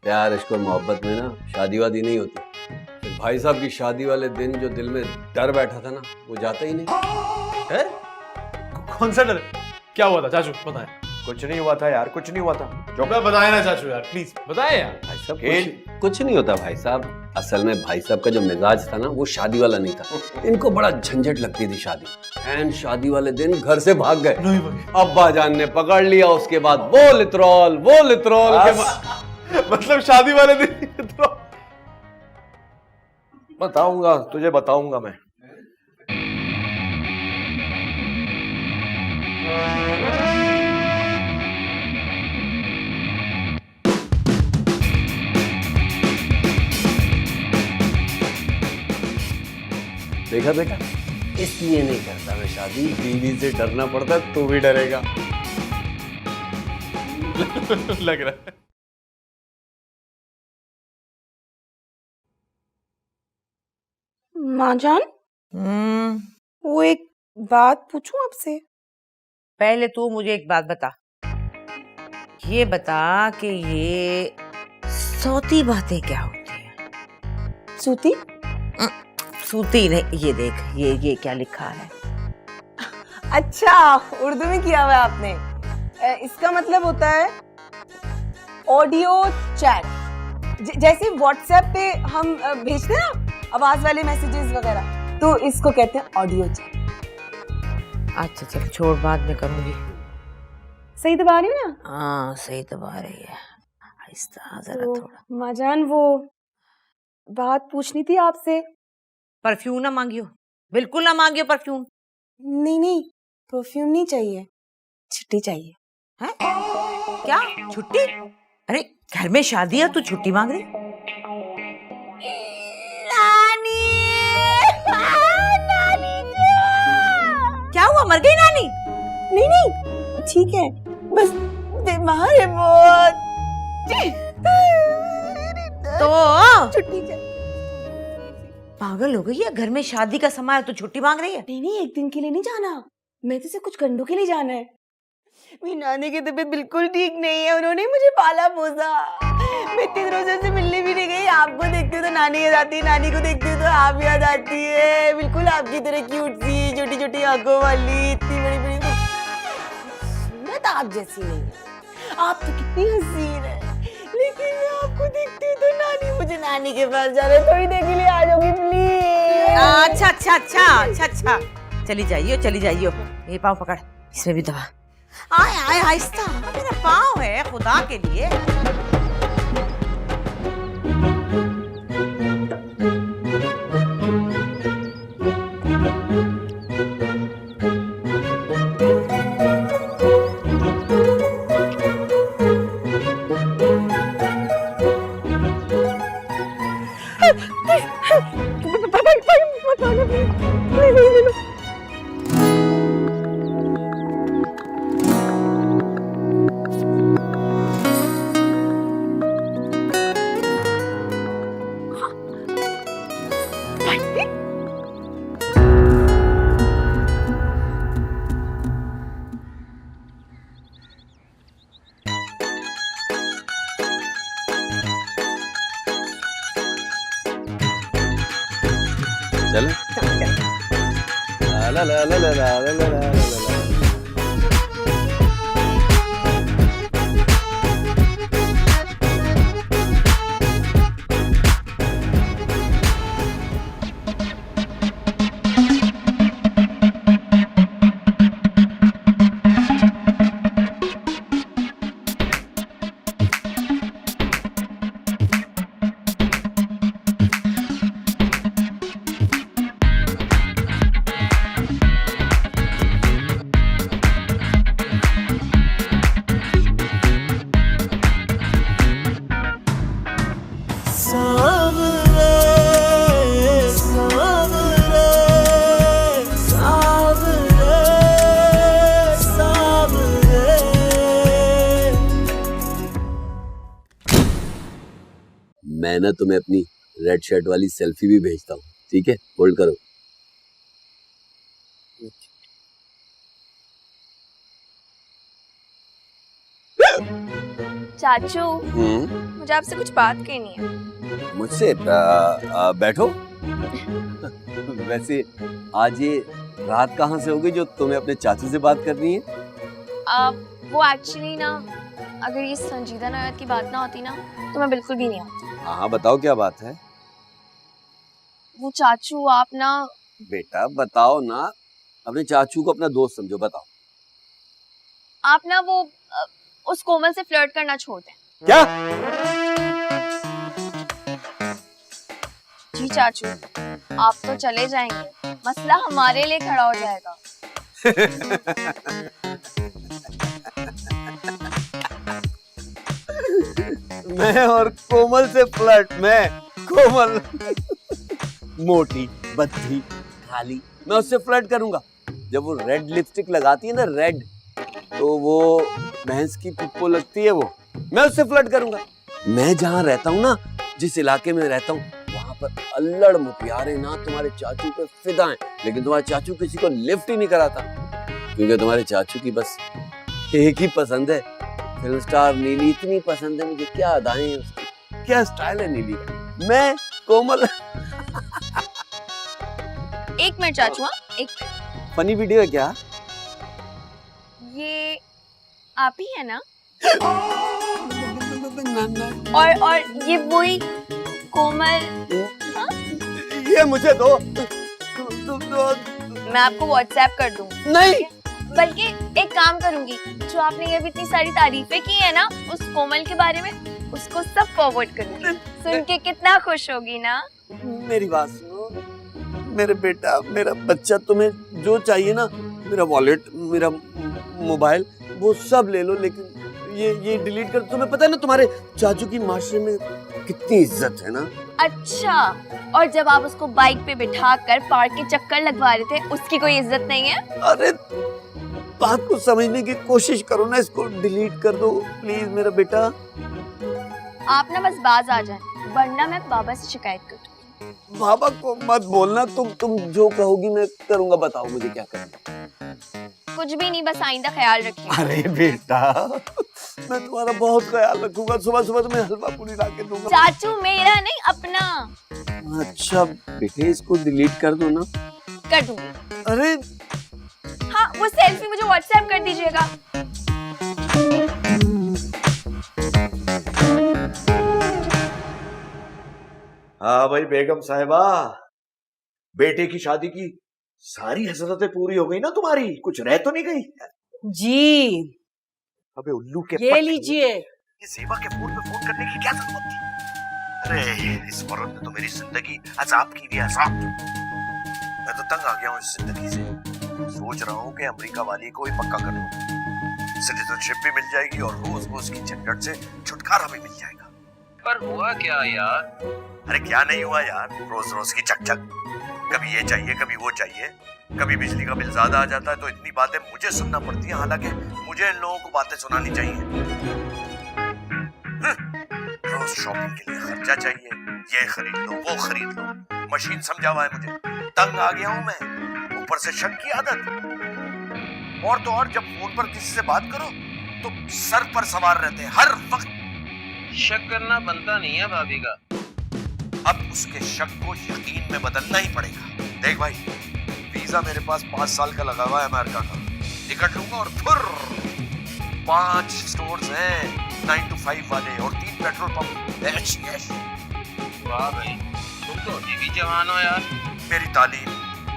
प्यार इश्क और मोहब्बत में ना शादी वादी नहीं होती। फिर भाई साहब की शादी वाले दिन जो दिल में डर बैठा था ना, वो जाता ही नहीं। डर? कौन सा डर? क्या हुआ था चाचू, बताएं। कुछ नहीं हुआ था यार, कुछ नहीं हुआ था। जो मैं बताए ना चाचू यार, प्लीज बताएं यार। भाई साहब कुछ नहीं होता भाई साहब। असल में भाई साहब का जो मिजाज था ना, वो शादी वाला नहीं था। इनको बड़ा झंझट लगती थी शादी, एंड शादी वाले दिन घर से भाग गए। नहीं भाई, अब्बा जान ने पकड़ लिया, उसके बाद वो लित्रोल के मतलब शादी वाले दिन तो बताऊंगा तुझे, बताऊंगा मैं। देखा बेटा, इसलिए नहीं करता मैं शादी, बीवी से डरना पड़ता, तू भी डरेगा। लग रहा है। माँ जान, वो एक बात पूछूं आपसे? पहले तू मुझे एक बात बता, ये बता कि ये सोती बातें क्या होती है? सूती? सूती नहीं, ये देख, ये क्या लिखा है? अच्छा, उर्दू में किया हुआ है आपने। इसका मतलब होता है ऑडियो चैट। जैसे व्हाट्सएप पे हम भेजते हैं ना आवाज वाले मैसेजेस वगैरह, तो इसको कहते हैं ऑडियो चैट। अच्छा चल छोड़, बाद में करूंगी। सही दबा रही हूँ ना? हाँ सही दबा रही है, आहिस्ता जरा थोड़ा। माँ जान, वो बात पूछनी थी आपसे। परफ्यूम ना मांगियो, बिल्कुल ना मांगियो परफ्यूम। नहीं नहीं, परफ्यूम नहीं चाहिए, छुट्टी चाहिए। हैं? क्या छुट्टी? अरे घर में शादी है, तू छुट्टी मांग रही? नानी, नानी क्या हुआ, मर गई नानी? नहीं नहीं ठीक है, बस बीमार है बहुत। तो छुट्टी चाहिए। पागल हो गई है, घर में शादी का समय है तो छुट्टी मांग रही है? नहीं नहीं, एक दिन के लिए नहीं जाना, मैं तो सिर्फ कुछ घंटों के लिए जाना है। मेरी नानी की तबीयत बिल्कुल ठीक नहीं है, उन्होंने मुझे पाला पोसा। मैं इतने दिनों से मिलने भी नहीं गई। आपको देखती हूँ तो नानी याद आती है, नानी को देखती हूँ तो आप याद आती है। बिल्कुल आपकी तरह क्यूट सी, छोटी छोटी आंखों वाली, इतनी बड़ी बड़ी सूरत आप जैसी नहीं है। आप तो कितनी हसीन है, लेकिन मैं आपको देखती हूँ तो नानी, मुझे नानी के पास जाना है, थोड़ी देर के लिए आ जाओगी प्लीज। अच्छा अच्छा अच्छा अच्छा अच्छा, चली जाइयो चली जाइयो। ये पाँव पकड़, इसमें भी दवा। आए आए आहिस्ता, मेरा पाँव है, खुदा के लिए। चलो ला ला ला ला ला ला ला ला ला। मैं ना तुम्हें अपनी रेड शर्ट वाली सेल्फी भी भेजता हूँ, ठीक है? होल्ड करो। चाचू, मुझे आपसे कुछ बात करनी है। मुझसे? बैठो। वैसे आज ये रात कहाँ से हो गई जो तुम्हें अपने चाचू से बात करनी है? वो एक्चुअली ना, अगर ये संजीदा नायत की बात ना होती ना तो मैं बिल्कुल भी नहीं आती। हाँ बताओ क्या बात है? वो चाचू, आप ना। बेटा बताओ ना, अपने चाचू को अपना दोस्त समझो, बताओ। आप ना वो उस कोमल से फ्लर्ट करना छोड़ दें। क्या? जी चाचू, आप तो चले जाएंगे, मसला हमारे लिए खड़ा हो जाएगा। मैं और कोमल से फ्लर्ट? मैं कोमल मोटी बद्धी खाली, मैं उससे फ्लर्ट करूंगा? जब वो रेड लिपस्टिक लगाती है ना, रेड, तो वो भैंस की पुप्पो लगती है, वो मैं उससे फ्लर्ट करूंगा? मैं जहाँ रहता हूँ ना, जिस इलाके में रहता हूँ, वहाँ पर अल्लड़ मुपियारे ना तुम्हारे चाचू पे फिदा हैं, लेकिन तुम्हारे चाचू किसी को लिफ्ट ही नहीं कराता, क्योंकि तुम्हारे चाचू की बस एक ही पसंद है, फिल्म स्टार नीली। इतनी पसंद है मुझे, क्या अदाएं हैं उसकी, क्या स्टाइल है नीली का। मैं कोमल। एक मिनट चाचू, हाँ एक मिनट। फनी वीडियो है क्या? ये आप ही है ना? और ये वही कोमल? हाँ? ये मुझे दो। मैं आपको व्हाट्सएप कर दूँ। नहीं, बल्कि एक काम करूंगी, जो आपने ये भी इतनी सारी तारीफें की है ना उस कोमल के बारे में, उसको सब फॉरवर्ड करूंगी। सुन के कितना खुश होगी ना। मेरी बात सुनो, मेरे बेटा, मेरा बच्चा, तुम्हें जो चाहिए ना, मेरा वॉलेट, मेरा मोबाइल, वो सब ले लो, लेकिन ये डिलीट कर। तुम्हें पता है ना तुम्हारे चाचू की माशरे में कितनी इज्जत है ना। अच्छा, और जब आप उसको बाइक पे बिठा कर पार्क के चक्कर लगवा रहे थे, उसकी कोई इज्जत नहीं है? अरे बात को समझने की कोशिश करो ना, इसको डिलीट कर दो प्लीज मेरा बेटा। आप ना बस बाज आ जाए, वरना मैं बाबा से शिकायत कर दूंगी। बाबा को मत बोलना, तुम जो कहोगी मैं करूंगा। बताओ मुझे क्या करना। कुछ भी नहीं, बस आइंदा ख्याल रखिए। अरे बेटा, मैं तुम्हारा बहुत ख्याल रखूंगा। सुबह सुबह तुम्हें हलवा पूरी ला के दूंगा। चाचू मेरा नहीं, अपना। अच्छा बेटे, इसको डिलीट कर दो ना। कर दूंगी। अरे हाँ, वो सेल्फी मुझे व्हाट्सएप कर दीजिएगा। हाँ भाई बेगम साहिबा, बेटे की शादी की सारी हसरतें पूरी हो गई ना तुम्हारी? कुछ रह तो नहीं गई? जी अबे उल्लू के ये पट्टे। लीजिए। ये सेवा के फोन पे फोन करने की क्या जरूरत थी? अरे इस औरत ने तो मेरी जिंदगी अजाब की दी, अजाब। मैं तो तंग आ गया हूँ इस जिंदगी से। सोच रहा हूँ कि अमेरिका वाली को ही पक्का कर लूं। सिटीजनशिप भी मिल जाएगी और रोज रोज की झंझट से छुटकारा भी मिल जाएगा। पर हुआ क्या यार? अरे क्या नहीं हुआ यार, रोज रोज की चकचक। कभी ये चाहिए, कभी वो चाहिए। कभी बिजली का बिल ज्यादा आ जाता है तो इतनी बातें मुझे सुनना पड़ती है, हालांकि मुझे इन लोगों को बातें सुनानी चाहिए। रोज शॉपिंग के लिए खर्चा चाहिए, ये खरीद लो, वो खरीद लो। मशीन समझा हुआ है मुझे, तंग आ गया हूं मैं। ऊपर से शक की आदत। और तो और जब फोन पर किसी से बात करो तो सर पर सवार रहते हैं हर वक्त। शक करना बनता नहीं है भाभी का। अब उसके शक को यकीन में बदलना ही पड़ेगा। देख भाई, वीजा मेरे पास 5 साल का लगा हुआ है अमेरिका का। टिकट लूंगा और फिर 5 स्टोर्स हैं 9 to 5 वाले और 3 पेट्रोल पंप। ऐश ऐश। वाह भाई, तुम तो अभी भी जवान हो यार। मेरी तालीम,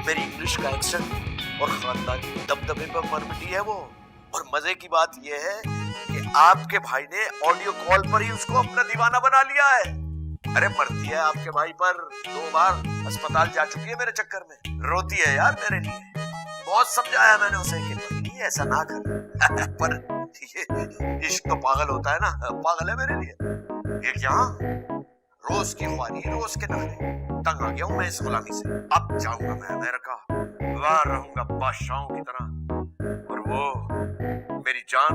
मेरी इंग्लिश का एक्सेंट और खानदानी दबदबे पर मर मिटी है वो। और मजे की बात यह है कि आपके भाई ने ऑडियो कॉल पर ही उसको अपना दीवाना बना लिया है। अरे मरती है आपके भाई पर, 2 बार अस्पताल जा चुकी है मेरे चक्कर में। रोती है यार मेरे लिए। बहुत समझाया मैंने उसे कि नहीं ऐसा ना कर। पर ये इश्क तो पागल होता है ना, पागल है मेरे लिए। ये क्या रोज की ख्वारी, रोज के नखरे। तंग आ गया हूं मैं इस गुलामी से। अब जाऊंगा मैं अमेरिका, वहां रहूंगा बादशाहों की तरह। और वो मेरी जान,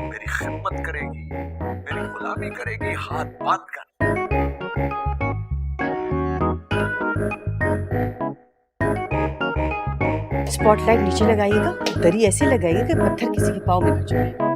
मेरी खिदमत करेगी, मेरी गुलामी करेगी हाथ बांध कर। स्पॉटलाइट नीचे लगाइएगा, दरी ऐसे लगाइएगा कि पत्थर किसी के पाँव में न चुभे।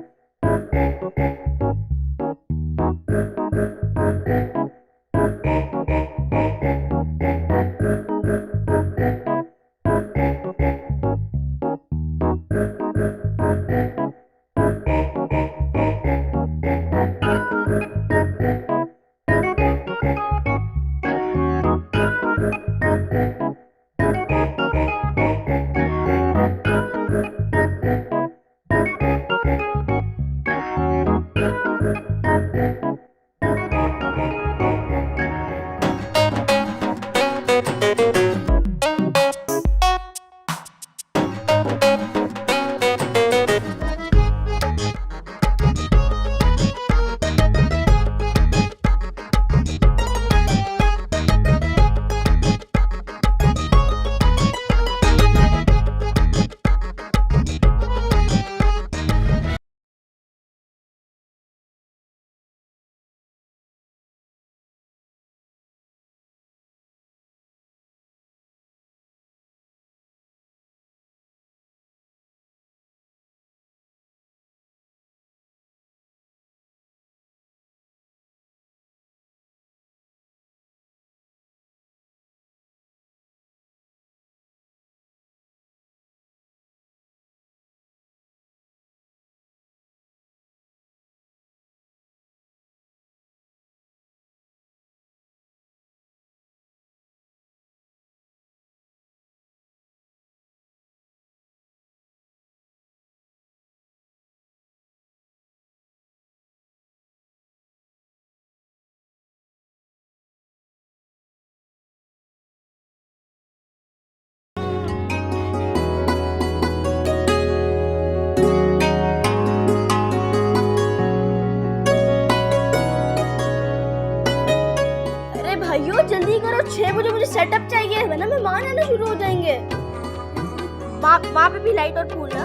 सेटअप चाहिए, वरना मेहमान आना शुरू हो जाएंगे। वहाँ पे भी लाइट और फूल ना।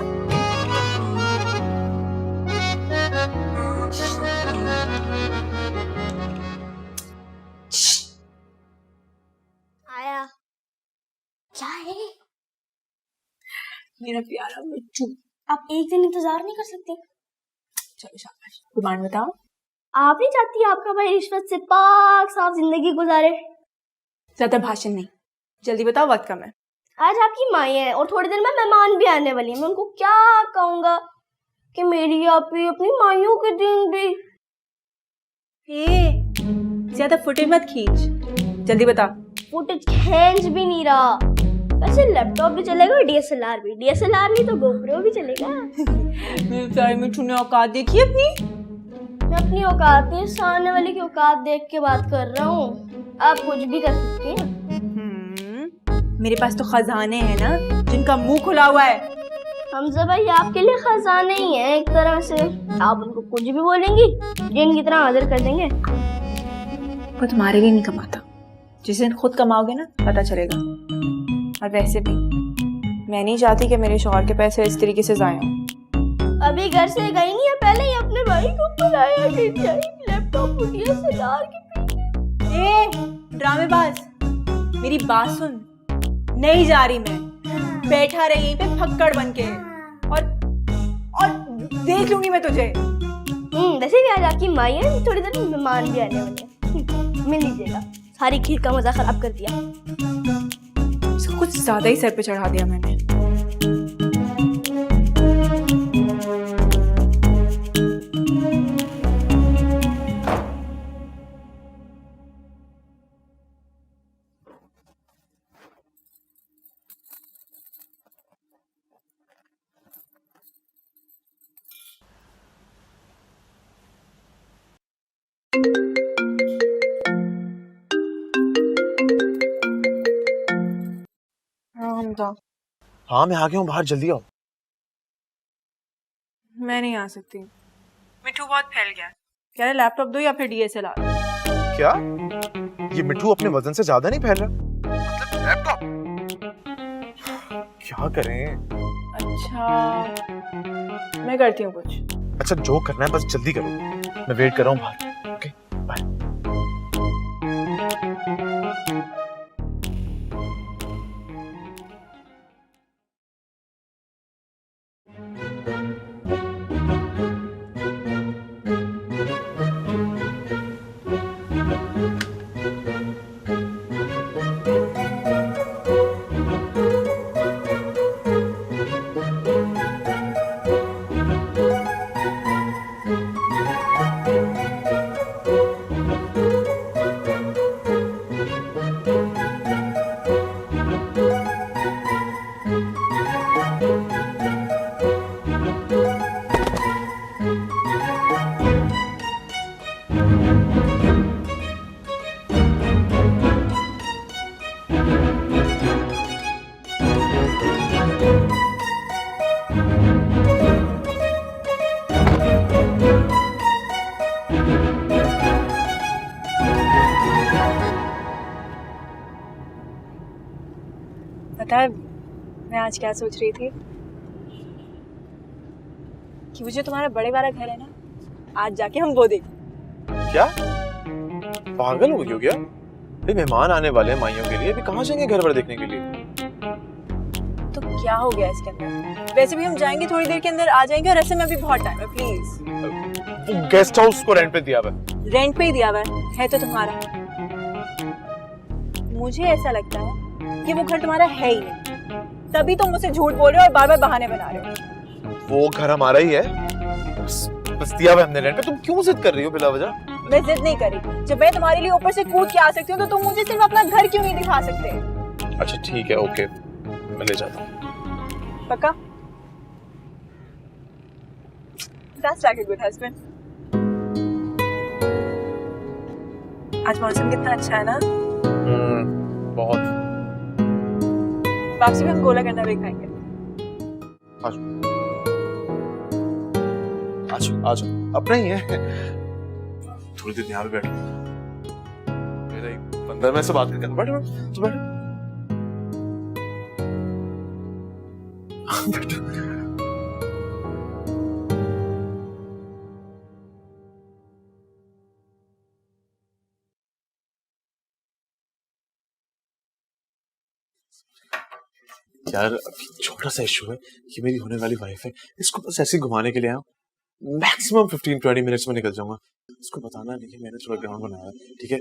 आया क्या है? मेरा प्यारा मिट्टू। आप एक दिन इंतजार नहीं कर सकते? चलो शाबाश, डिमांड बताओ। आप नहीं चाहती आपका भाई रिश्वत से पाक साफ जिंदगी गुजारे? ज्यादा भाषण नहीं, जल्दी बताओ, वक्त कम है। आज आपकी माई है और थोड़ी देर में मेहमान भी आने वाली है। मैं उनको क्या कहूंगा कि मेरी आप ही अपनी माइयों के दिन भी। ज्यादा फुटेज मत खींच, जल्दी बता। फुटेज खींच भी नहीं रहा। वैसे लैपटॉप भी चलेगा, डीएसएलआर भी। डीएसएलआर नहीं तो गोप्रो भी चलेगा। मेरे प्यारे मिट्टू ने औकात देखी अपनी। मैं अपनी औकात नहीं, सामने वाले की औकात देख के बात कर रहा हूँ। आप कुछ भी कर सकती हैं। मेरे पास तो खजाने हैं ना, जिनका मुंह खुला हुआ है। हमजा भाई आपके लिए खजाने ही हैं एक तरह से। आप उनको कुछ भी बोलेंगी, जिन की तरह हाजिर कर देंगे। वो तुम्हारे लिए नहीं कमाता, जिस दिन खुद कमाओगे ना पता चलेगा। और वैसे भी मैं नहीं चाहती कि मेरे शौहर के पैसे इस तरीके से जाए हों। अभी घर से गई नहीं है, पहले ही अपने भाई को बुलाया कि लैपटॉप डीएसएलआर की। ड्रामेबाज, मेरी बात सुन। नहीं जा रही मैं, बैठा रही यहीं पे फक्कड़ बन के और देख लूंगी मैं तुझे। वैसे भी आज आपकी माई है, थोड़ी देर में मेहमान भी आने वाले हैं। मिल लीजिएगा। सारी खीर का मजा खराब कर दिया। इसको कुछ ज्यादा ही सर पे चढ़ा दिया मैंने। हाँ मैं आ गया हूँ बाहर, जल्दी आओ। मैं नहीं आ सकती, मिट्टू बहुत फैल गया। कह रहे लैपटॉप दो या फिर डीएसएलआर। क्या ये मिट्टू अपने वजन से ज्यादा नहीं फैल रहा? मतलब लैपटॉप क्या करें? अच्छा मैं करती हूँ कुछ। अच्छा जो करना है बस जल्दी करो, मैं वेट कर रहा हूँ बाहर। Okay bye. पता है मैं आज क्या सोच रही थी कि वो जो तुम्हारा बड़े वाला घर है ना, आज जाके हम वो देखें। क्या पागल हो गई हो क्या? अरे मेहमान आने वाले हैं माइयों के लिए, अभी कहाँ जाएंगे घर पर देखने के लिए? तो क्या हो गया इसके अंदर? वैसे भी हम जाएंगे थोड़ी देर के अंदर, आ जाएंगे और ऐसे में अभी बहुत टाइम है। प्लीज। वो गेस्ट हाउस को रेंट पे दिया हुआ रेंट पे ही दिया हुआ है तो तुम्हारा। मुझे ऐसा लगता है कि वो घर तुम्हारा है ही नहीं, तभी तुम मुझसे झूठ बोल रहे हो और बार बार बहाने बना रहे हो। वो घर हमारा ही है, बस दिया हुआ हमने रेंट पे। तुम क्यों जिद कर रही हो बिला वजह? मैं जिद नहीं करी। जब मैं तुम्हारे लिए ऊपर से कूद के आ सकती हूँ तो तुम मुझे सिर्फ अपना घर क्यों नहीं दिखा सकते? अच्छा ठीक है, ओके मैं ले जाता हूँ। पक्का? That's like a good husband. आज मौसम कितना अच्छा है ना? बहुत। वापसी में हम गोला गन्ना भी खाएंगे। आज अपना ही है। थोड़ी देर यहाँ पे बैठो, मेरा एक बंदा, मैं से बात करके बैठो तो बैठो। यार अभी छोटा सा इशू है, ये मेरी होने वाली वाइफ है, इसको बस ऐसे ही घुमाने के लिए आया हूँ। मैक्सिमम 15-20 मिनट्स में निकल जाऊंगा। इसको बताना नहीं कि मैंने थोड़ा ग्राउंड बनाया है, ठीक है?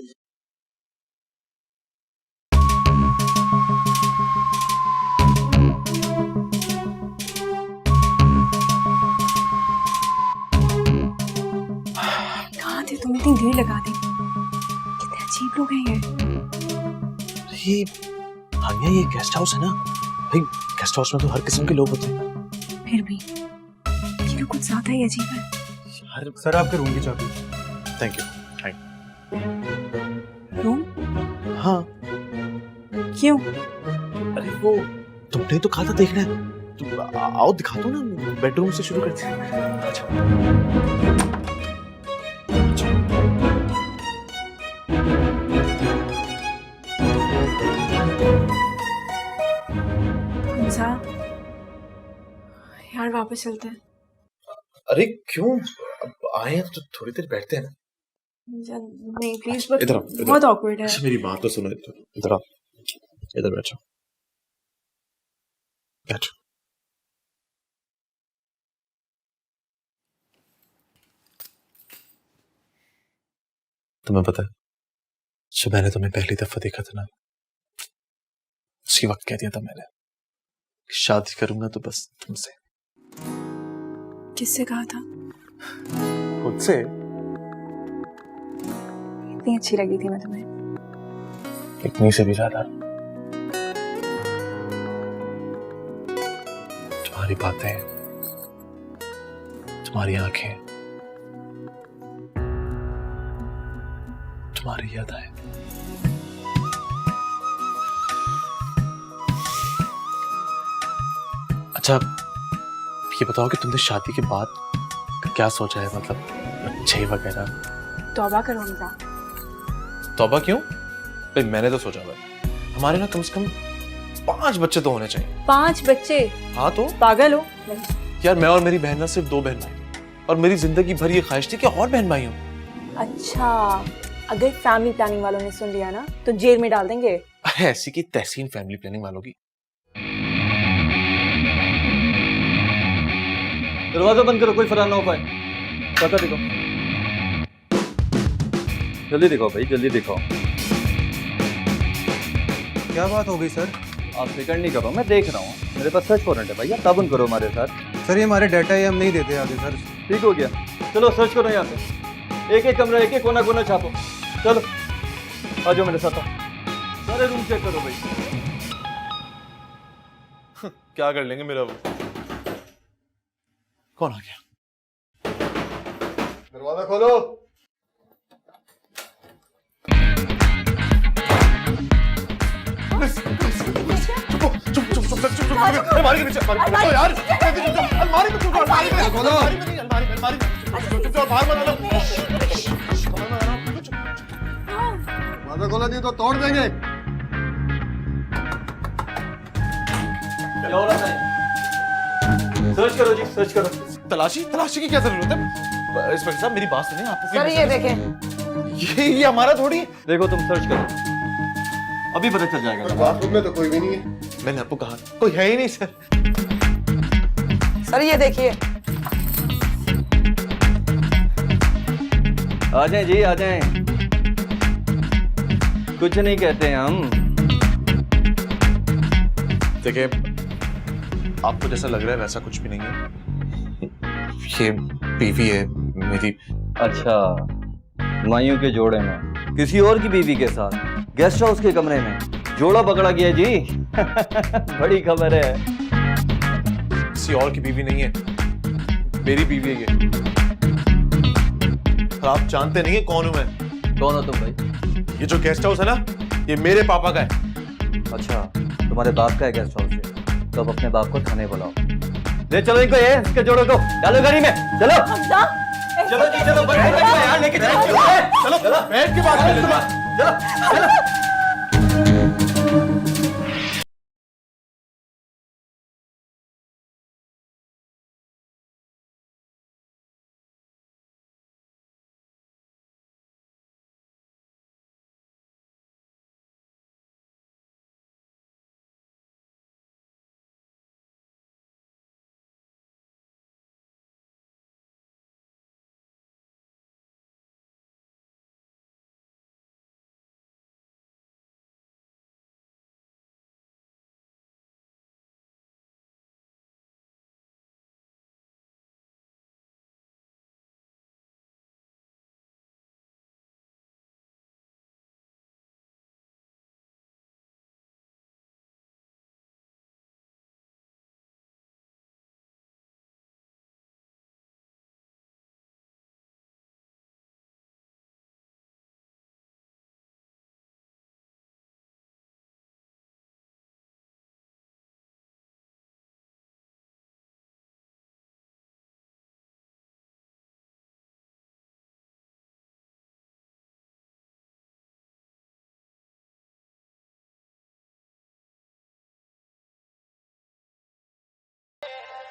कहाँ थे तुम? इतनी देर लगा दी। कितने अजीब लोग हैं ये। हानिया ये गेस्ट हाउस है ना भाई, गेस्ट हाउस में तो हर किस्म के लोग होते हैं। फिर भी ये लोग कुछ ज्यादा ही अजीब है। यार सर आपके रूम की चाबी। Thank you. रूम? हाँ। क्यों? अरे वो तुमने तो कहा था देखना है, तुम आओ दिखा दो ना, बेडरूम से शुरू करते हैं। अच्छा। हमजा, यार वापस चलते हैं। अरे क्यों? अब आए हैं तो थोड़ी देर बैठते हैं ना। नहीं प्लीज, इधर आओ, इधर। बहुत ऑकवर्ड है। अच्छा मेरी बात तो सुनो, इधर आओ, इधर बैठो, बैठो। तुम्हें पता है जब मैंने तुम्हें पहली दफा देखा था ना, उसी वक्त कह दिया था मैंने कि शादी करूंगा तो बस तुमसे। किससे कहा था? खुद से। इतनी अच्छी लगी थी मैं तुम्हें। इतनी से भी ज्यादा। तुम्हारी बातें, तुम्हारी आंखें, तुम्हारी यादें। अच्छा ये बताओ कि तुमने शादी के बाद क्या सोचा है, मतलब बच्चे वगैरह? तौबा करो हमजा। तौबा क्यों? भाई मैंने तो सोचा भाई हमारे ना कम से कम 5 बच्चे तो होने चाहिए। 5 बच्चे? हाँ तो पागल हो? यार मैं और मेरी बहन ना सिर्फ 2 बहन भाई, और मेरी जिंदगी भर ये ख्वाहिश थी कि और बहन भाई हो। अच्छा, अगर फैमिली प्लानिंग वालों ने सुन लिया ना तो जेल में डाल देंगे। ऐसी की तहसीन फैमिली प्लानिंग वालों की। दरवाजा बंद करो, कोई फरार ना हो पाए। पता दिखाओ, जल्दी दिखाओ भाई, जल्दी दिखाओ। क्या बात हो गई सर? आप फिक्र नहीं करो, मैं देख रहा हूँ, मेरे पास सर्च वारंट है भैया, ताबन करो हमारे साथ। सर ये हमारे डाटा है, हम नहीं देते आगे सर। ठीक हो गया, चलो सर्च करो यहाँ पे, एक एक कमरा, एक एक कोना कोना छापो। चलो आ जाओ मेरे साथ, सारे रूम चेक करो भाई। क्या कर लेंगे मेरा वो? कौन आ गया? दरवाजा खोलो। अलमारी के नीचे, अलमारी यार, अलमारी में खोलो, अलमारी में खोलो, अलमारी में बाहर बना लो। दरवाजा खोला नहीं तो तोड़ देंगे। क्या हो रहा है? सर्च करो जी, सर्च करो। तलाशी की क्या जरूरत है? इंस्पेक्टर साहब मेरी बात सुनिए, आपको सर ये देखें, ये हमारा थोड़ी है। देखो तुम सर्च करो, अभी पता चल जाएगा। बाथरूम में तो कोई भी नहीं है। मैंने आपको कहा कोई है ही नहीं सर। सर ये देखिए। आ जाएं जी, आ जाएं, कुछ नहीं कहते हम। देखिए आपको जैसा लग रहा है वैसा कुछ भी नहीं है, ये बीवी है मेरी। अच्छा, मायूं के जोड़े में किसी और की बीवी के साथ गेस्ट हाउस के कमरे में जोड़ा पकड़ा गया जी। बड़ी खबर है। किसी और की बीवी नहीं है, मेरी बीवी है ये। और आप जानते नहीं है कौन हूं मैं। कौन हो तुम भाई? ये जो गेस्ट हाउस है ना, ये मेरे पापा का है। अच्छा, तुम्हारे बाप का है गेस्ट हाउस? तो अब अपने बाप को थाने बुलाओ, ले चलो इनको, ये इसके जोड़ों को डालो गाड़ी में। चलो चलो जी, चलो यार, लेके चलो, बैठ के बात कर लेते हैं। चलो।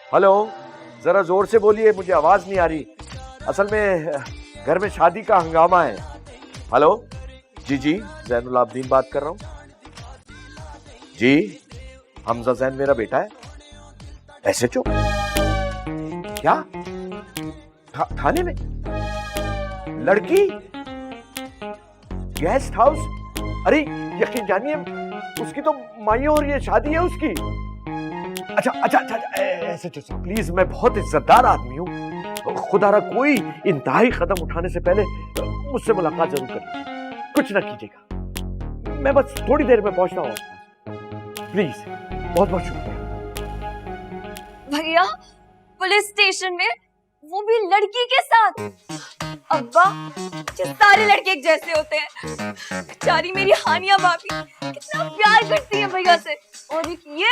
हेलो, जरा जोर से बोलिए, मुझे आवाज नहीं आ रही। असल में घर में शादी का हंगामा है। हेलो, जी जी, जैनुल आबदीन बात कर रहा हूँ। जी, हमजा जैन मेरा बेटा है। SHO? क्या? थाने में? लड़की? Guest house? अरे यकीन जानिए, उसकी तो माइयों और ये शादी है उसकी। अच्छा, SHO प्लीज, मैं बहुत इज्जतदार आदमी हूँ, खुदारा कोई इंतहाई कदम उठाने से पहले मुझसे मुलाकात जरूर करिए, कुछ ना कीजिएगा। मैं बस थोड़ी देर में पहुंचता हूँ, प्लीज, बहुत बहुत शुक्रिया। भैया, पुलिस स्टेशन में, वो भी लड़की के साथ। अब्बा, ये सारे लड़के एक जैसे होते हैं। बेचारी मेरी हानिया भाभी कितना प्यार करती है भैया से, और एक ये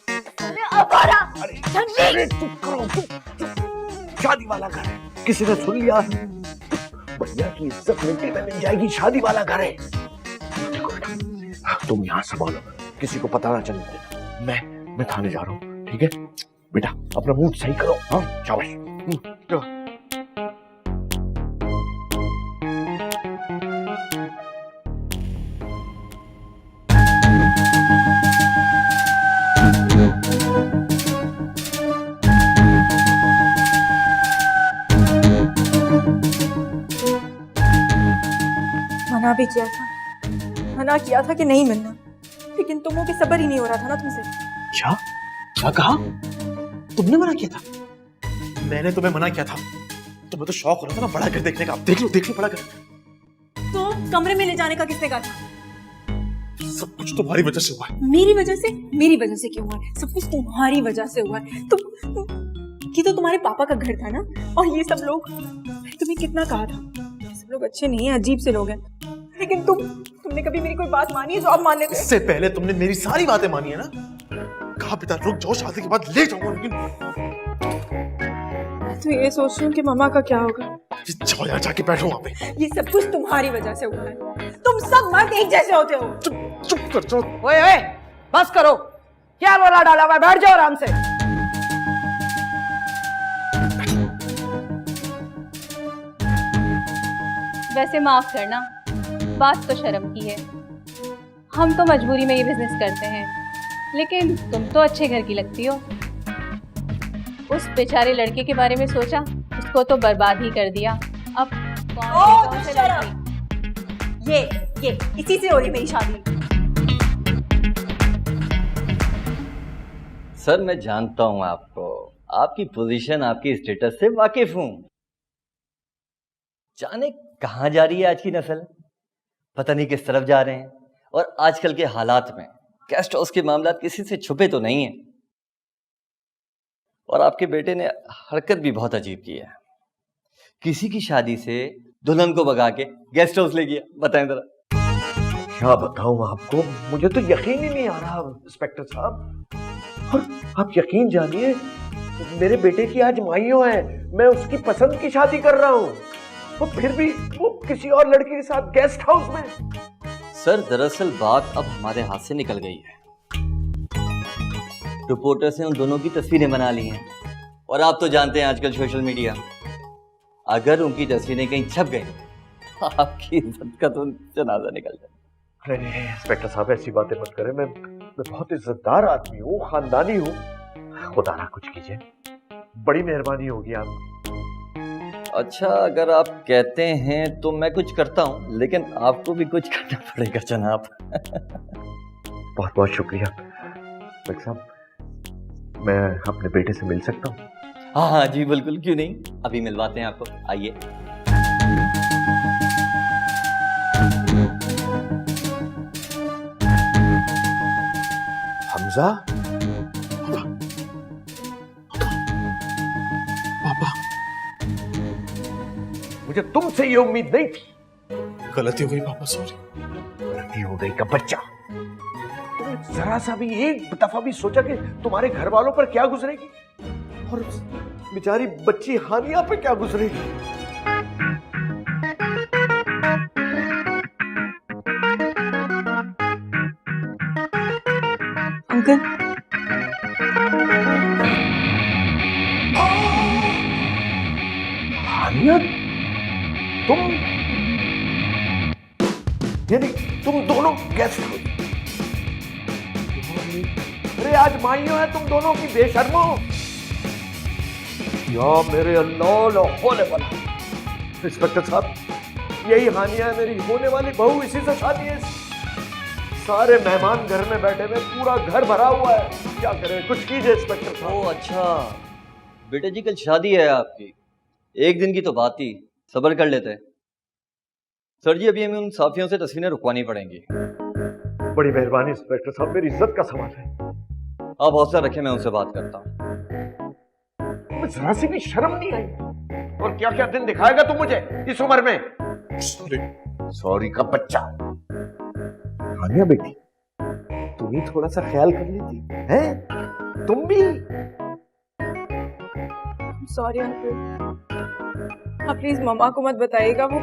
साले आवारा। अरे चुप करो, चुप। शादी वाला घर है, किसी ने सुन लिया, भैया की इज्जत मिट्टी में मिल जाएगी। शादी वाला घर है। देखो बेटा, तुम यहाँ संभालो, किसी को पता ना चलने देना। मैं थाने जा रहा हूँ, ठीक है बेटा? अपना मूड सही करो। हाँ, शाबाश। चलो। मना भी किया था, मना किया था कि नहीं मिलना, लेकिन तुमों के सब्र ही नहीं हो रहा था ना तुमसे। क्या कहा? तुमने मना किया था? मैंने तुम्हें मना किया था? तुम्हें तो शौक हो रहा था ना बड़ा घर देखने का। देख लो बड़ा घर। तो कमरे में ले जाने का किसने कहा था? सब कुछ तुम्हारी वजह से हुआ है। मेरी वजह से? मेरी वजह से क्यों हुआ है? सब कुछ तुम्हारी वजह से हुआ है। ये तो तुम्हारे पापा का घर था ना, और ये सब लोग, तुम्हें कितना कहा था, ये सब लोग अच्छे नहीं है, अजीब से लोग हैं, लेकिन तुमने कभी मेरी कोई बात मानी है जो अब मान लेते? इससे पहले तुमने मेरी सारी बातें मानी है ना। कहा पिता रुक जाओ, शादी के बाद ले जाऊंगा, लेकिन तो ये सोच रही हूँ कि मम्मा का क्या होगा। जाओ यार, जाके बैठो वहाँ पे। ये सब कुछ तुम्हारी वजह से हुआ है। तुम सब मर्द एक जैसे होते हो। चुप कर जाओ। ओए, बस करो, क्या रोला डाला हुआ है? बैठ जाओ आराम से। वैसे माफ करना, बात तो शर्म की है। हम तो मजबूरी में ये बिजनेस करते हैं, लेकिन तुम तो अच्छे घर की लगती हो। उस बेचारे लड़के के बारे में सोचा, उसको तो बर्बाद ही कर दिया। अब कौन से लड़की? ये इसी से हो रही मेरी शादी। सर, मैं जानता हूं आपको, आपकी पोजीशन, आपकी स्टेटस से वाकिफ हूं। जाने कहां जा रही है आज की नस्ल, पता नहीं किस तरफ जा रहे हैं। और आजकल के हालात में गेस्ट हाउस के मामला किसी से छुपे तो नहीं है। और आपके बेटे ने हरकत भी बहुत अजीब की है, किसी की शादी से दुल्हन को भगा के गेस्ट हाउस ले गया। बताएं जरा। क्या बताऊं आपको, मुझे तो यकीन ही नहीं आ रहा इंस्पेक्टर साहब। और आप यकीन जानिए, मेरे बेटे की आज माइयों है, मैं उसकी पसंद की शादी कर रहा हूँ, और फिर भी वो किसी और लड़की के साथ गेस्ट हाउस में। सर, दरअसल बात अब हमारे हाथ से निकल गई है। रिपोर्टर्स ने उन दोनों की तस्वीरें बना ली हैं, और आप तो जानते हैं आजकल सोशल मीडिया, अगर उनकी तस्वीरें कहीं छप गई, आपकी इज्जत का तो जनाजा निकल जाए। नहीं इंस्पेक्टर साहब, ऐसी बातें मत करें। मैं बहुत इज्जतदार आदमी हूँ, खानदानी हूँ। खुदा ना कुछ कीजिए, बड़ी मेहरबानी होगी आप। अच्छा, अगर आप कहते हैं तो मैं कुछ करता हूँ, लेकिन आपको भी कुछ करना पड़ेगा जनाब। बहुत बहुत शुक्रिया इंस्पेक्टर साहब। मैं अपने बेटे से मिल सकता हूँ? हाँ जी बिल्कुल, क्यों नहीं, अभी मिलवाते हैं आपको, आइए। हमजा, पापा, मुझे तुमसे ये उम्मीद नहीं थी। गलती हो गई पापा, सॉरी। गलती हो गई का बच्चा, तुमने जरा सा भी एक दफा भी सोचा कि तुम्हारे घर वालों पर क्या गुजरेगी, और उस बेचारी बच्ची हानिया पे क्या गुजरेगी? अंकल, हानिया, तुम यानी तुम दोनों कैसे हो? अरे आज माइयों है तुम दोनों की बेशर्मो। या मेरे अल्लाह होने वाला इंस्पेक्टर साहब, यही हानिया है मेरी होने वाली बहू, इसी से शादी है। सारे मेहमान घर में बैठे हुए, पूरा घर भरा हुआ है, क्या करें, कुछ कीजिए इंस्पेक्टर साहब। ओ अच्छा, बेटे जी कल शादी है आपकी, एक दिन की तो बात ही, सब्र कर लेते हैं। सर जी अभी हमें उन साफियों से तस्वीरें रुकवानी पड़ेंगी। बड़ी मेहरबानी इंस्पेक्टर साहब, मेरी इज्जत का सवाल है। आप हौसला रखें, मैं उनसे बात करता हूँ। जरा सी भी शर्म नहीं आई, और क्या क्या दिन दिखाएगा तू मुझे इस उम्र में। सॉरी का बच्चा। हानिया बेटी, तुम ही थोड़ा सा ख्याल कर लेती हैं, तुम भी। सॉरी अंकल, आप प्लीज मम्मा को मत बताइएगा, वो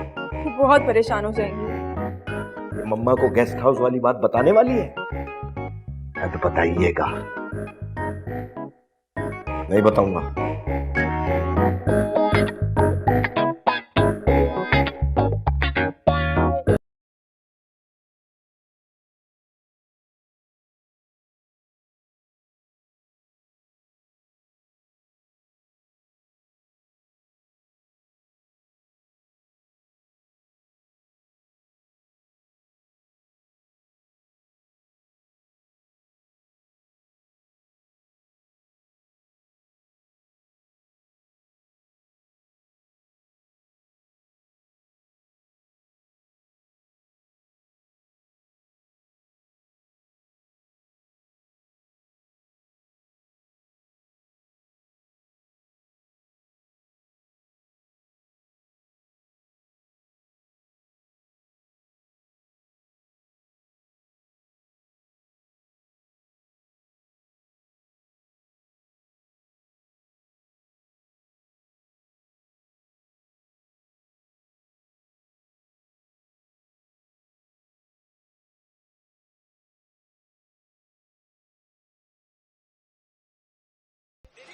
बहुत परेशान हो जाएंगी। मम्मा को गेस्ट हाउस वाली बात बताने वाली है? मैं तो बताइएगा। नहीं बताऊंगा।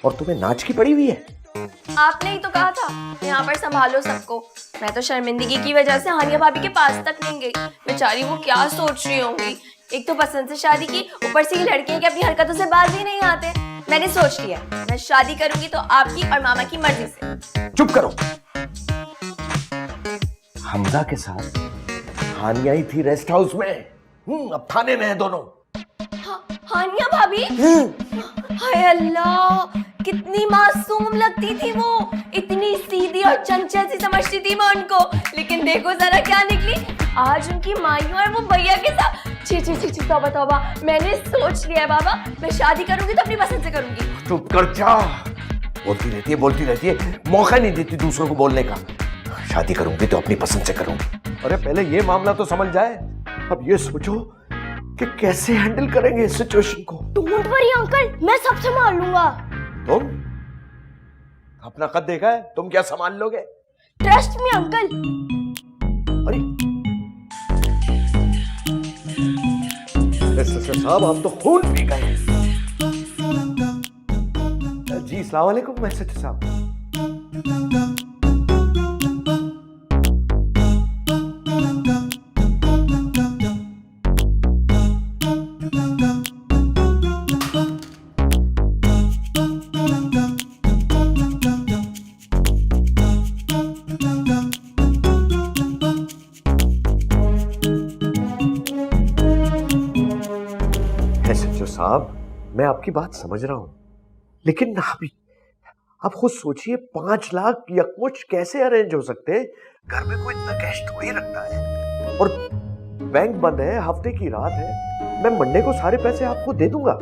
और तुम्हें नाच की पड़ी हुई है? आपने ही तो कहा था यहाँ पर संभालो सबको। मैं तो शर्मिंदगी की वजह से हानिया भाभी के पास तक नहीं गई। बेचारी वो क्या सोच रही होंगी, एक तो पसंद से शादी की, ऊपर से ये लड़के के अपनी हरकतों से बाज भी नहीं आते। मैंने सोच लिया, मैं शादी करूंगी तो आपकी और मामा की मर्जी से। चुप करो। हमजा के साथ हानिया ही थी रेस्ट हाउस में, अब थाने में है दोनों। हानिया भाभी? हाय अल्लाह, कितनी मासूम लगती थी वो, इतनी सीधी और चंचल सी समझती थी मैं उनको, लेकिन देखो जरा क्या निकली, आज उनकी माइयों और वो भैया के साथ। छी छी छी छी, तौबा तौबा। मैंने सोच लिया है बाबा, मैं शादी करूंगी तो अपनी पसंद से करूंगी। चुप कर जा, बोलती रहती है, मौका नहीं देती दूसरों को बोलने का। शादी करूंगी तो अपनी पसंद से करूंगी। अरे पहले ये मामला तो समझ जाए, अब ये सोचो कि कैसे हैंडल करेंगे इस सिचुएशन को। डोंट वरी अंकल, मैं सब संभाल लूंगा। तुम अपना कद देखा है, तुम क्या संभाल लोगे? Trust me uncle. अरे साहब, आप तो खून पी गए। जी अस्सलाम वालेकुम मैसेज साहब। साहब, मैं आपकी बात समझ रहा हूं, लेकिन आप खुद सोचिए, 5 लाख यकमुश्त कैसे अरेंज हो सकते हैं? घर में कोई इतना कैश तो ही रखता है, और बैंक बंद है, हफ्ते की रात है। मैं मंडे को सारे पैसे आपको दे दूंगा।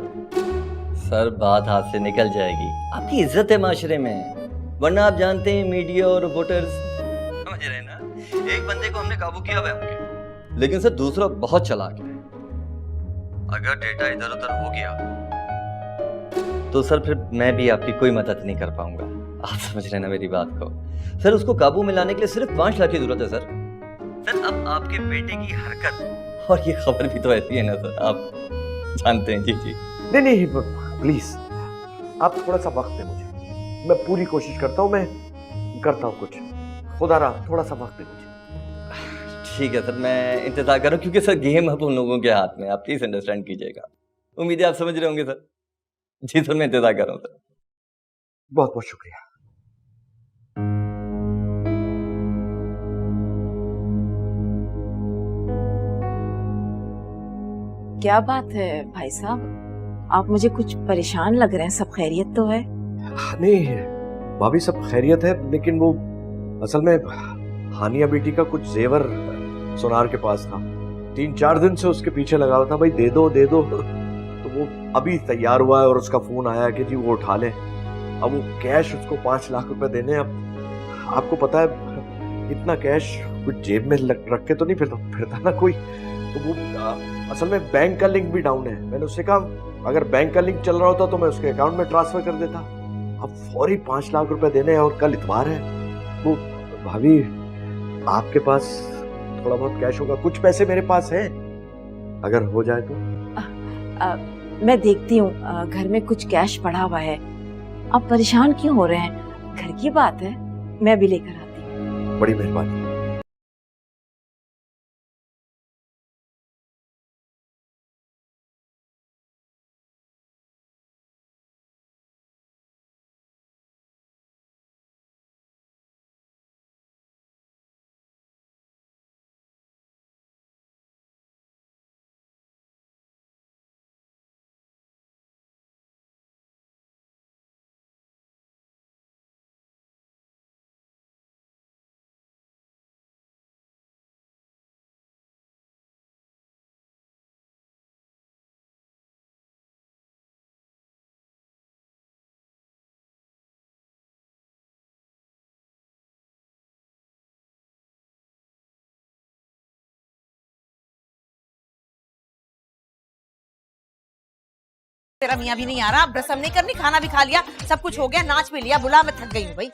सर बात हाथ से निकल जाएगी, आपकी इज्जत है माशरे में, वरना आप जानते हैं मीडिया और रिपोर्टर्स, समझ रहे हैं ना। एक बंदे को हमने काबू किया हुआ है उनके, लेकिन सर दूसरा बहुत चालाक है। अगर डेटा इधर उधर हो गया तो सर फिर मैं भी आपकी कोई मदद नहीं कर पाऊंगा। आप समझ रहे हैं ना मेरी बात को। सर उसको काबू में लाने के लिए सिर्फ 5 लाख की जरूरत है सर। अब आपके बेटे की हरकत, और ये खबर भी तो ऐसी है ना सर, आप जानते हैं। जी जी नहीं प्लीज, आप थोड़ा सा वक्त दें मुझे, मैं पूरी कोशिश करता हूँ, मैं करता हूँ कुछ। खुदा रहा थोड़ा सा वक्त दे मुझे। ठीक है सर, मैं इंतजार कर रहा हूँ क्योंकि सर गेम अब उन लोगों के हाथ में, आप प्लीज अंडरस्टैंड कीजिएगा। उम्मीद है आप समझ रहे होंगे सर। जी सर, मैं इंतजार कर रहा हूँ सर। बहुत बहुत शुक्रिया। क्या बात है भाई साहब, आप मुझे कुछ परेशान लग रहे हैं। सब खैरियत तो है? नहीं भाभी, सब खैरियत है, लेकिन वो असल में हानिया बेटी का कुछ जेवर सुनार के पास था। 3-4 दिन से उसके पीछे लगा हुआ था, भाई दे दो दे दो। तो वो अभी तैयार हुआ है और उसका फोन आया कि जी वो उठा ले। अब वो कैश उसको 5 लाख रुपए देने। अब आपको पता है इतना कैश कुछ जेब में रख के तो नहीं फिरता ना कोई। तो वो असल में बैंक का लिंक भी डाउन है। मैंने उससे कहा अगर बैंक का लिंक चल रहा होता तो मैं उसके अकाउंट में ट्रांसफर कर देता। अब फौरी 5 लाख रुपए देने हैं और कल इतवार है। वो भाभी आपके पास थोड़ा बहुत कैश होगा? कुछ पैसे मेरे पास हैं, अगर हो जाए तो। मैं देखती हूँ, घर में कुछ कैश पड़ा हुआ है। आप परेशान क्यों हो रहे हैं? घर की बात है, मैं भी लेकर आती हूँ। बड़ी मेहरबानी। तेरा मियाँ भी नहीं आ रहा, अब रसम नहीं करनी, खाना भी खा लिया, सब कुछ हो गया, नाच भी लिया, बुला, मैं थक गई हूँ भाई।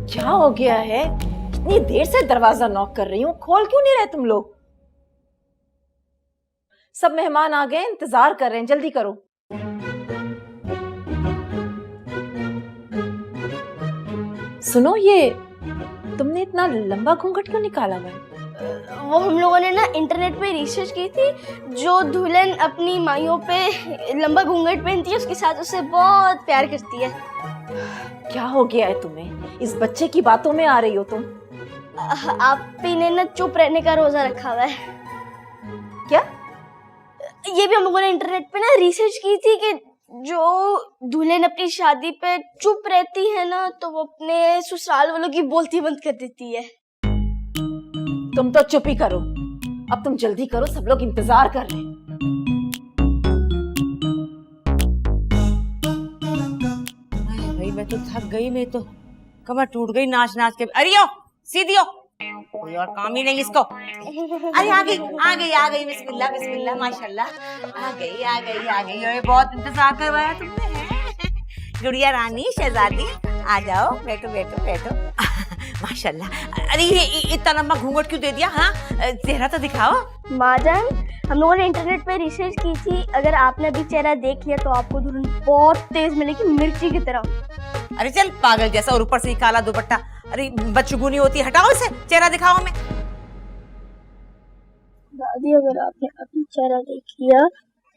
क्या हो गया है? इतनी देर से दरवाजा नॉक कर रही हूँ, खोल क्यों नहीं रहे तुम लोग? सब मेहमान आ गए, इंतजार कर रहे हैं, जल्दी करो। सुनो, ये तुमने इतना लंबा घूंघट क्यों निकाला हुआ है? वो हम लोगों ने ना इंटरनेट पे रिसर्च की थी, जो दुल्हन अपनी माइयों पे लंबा घूंघट पहनती है उसके साथ उससे बहुत प्यार करती है। क्या हो गया है तुम्हें? इस बच्चे की बातों में आ रही हो तुम? आप ही ने ना चुप रहने का रोजा रखा हुआ है। क्या? ये भी हम लोगों ने इंटरनेट पे ना रिसर्च की थी कि जो दुल्हन अपनी शादी पे चुप रहती है ना तो वो अपने ससुराल वालों की बोलती बंद कर देती है। तुम तो चुप ही करो, अब तुम जल्दी करो, सब लोग इंतजार कर रहे हैं। भाई मैं तो थक गई, मैं तो कमर टूट गई नाच नाच के। अरे यो सीधी हो, कोई और काम ही नहीं इसको। अरे आ गई आ गई आ गई, बिस्मिल्लाह बिस्मिल्लाह, माशाल्लाह, आ गई आ गई आ गई। अरे बहुत इंतजार करवाया तुमने। गुड़िया रानी, शहजादी, आ जाओ, बैठो बैठो बैठो। माशाल्लाह। अरे ये इतना लंबा घूंघट क्यों दे दिया? हाँ, चेहरा तो दिखाओ। माजान, हम लोगों ने इंटरनेट पे रिसर्च की थी, अगर आपने अभी चेहरा देख लिया तो आपको दुल्हन बहुत तेज मिलेगी, मिर्ची की तरह। अरे चल पागल जैसा, और ऊपर से काला दुपट्टा। अरे बदशगुनी होती है, हटाओ इसे, चेहरा दिखाओ हमें। दादी, अगर आपने अभी चेहरा देख लिया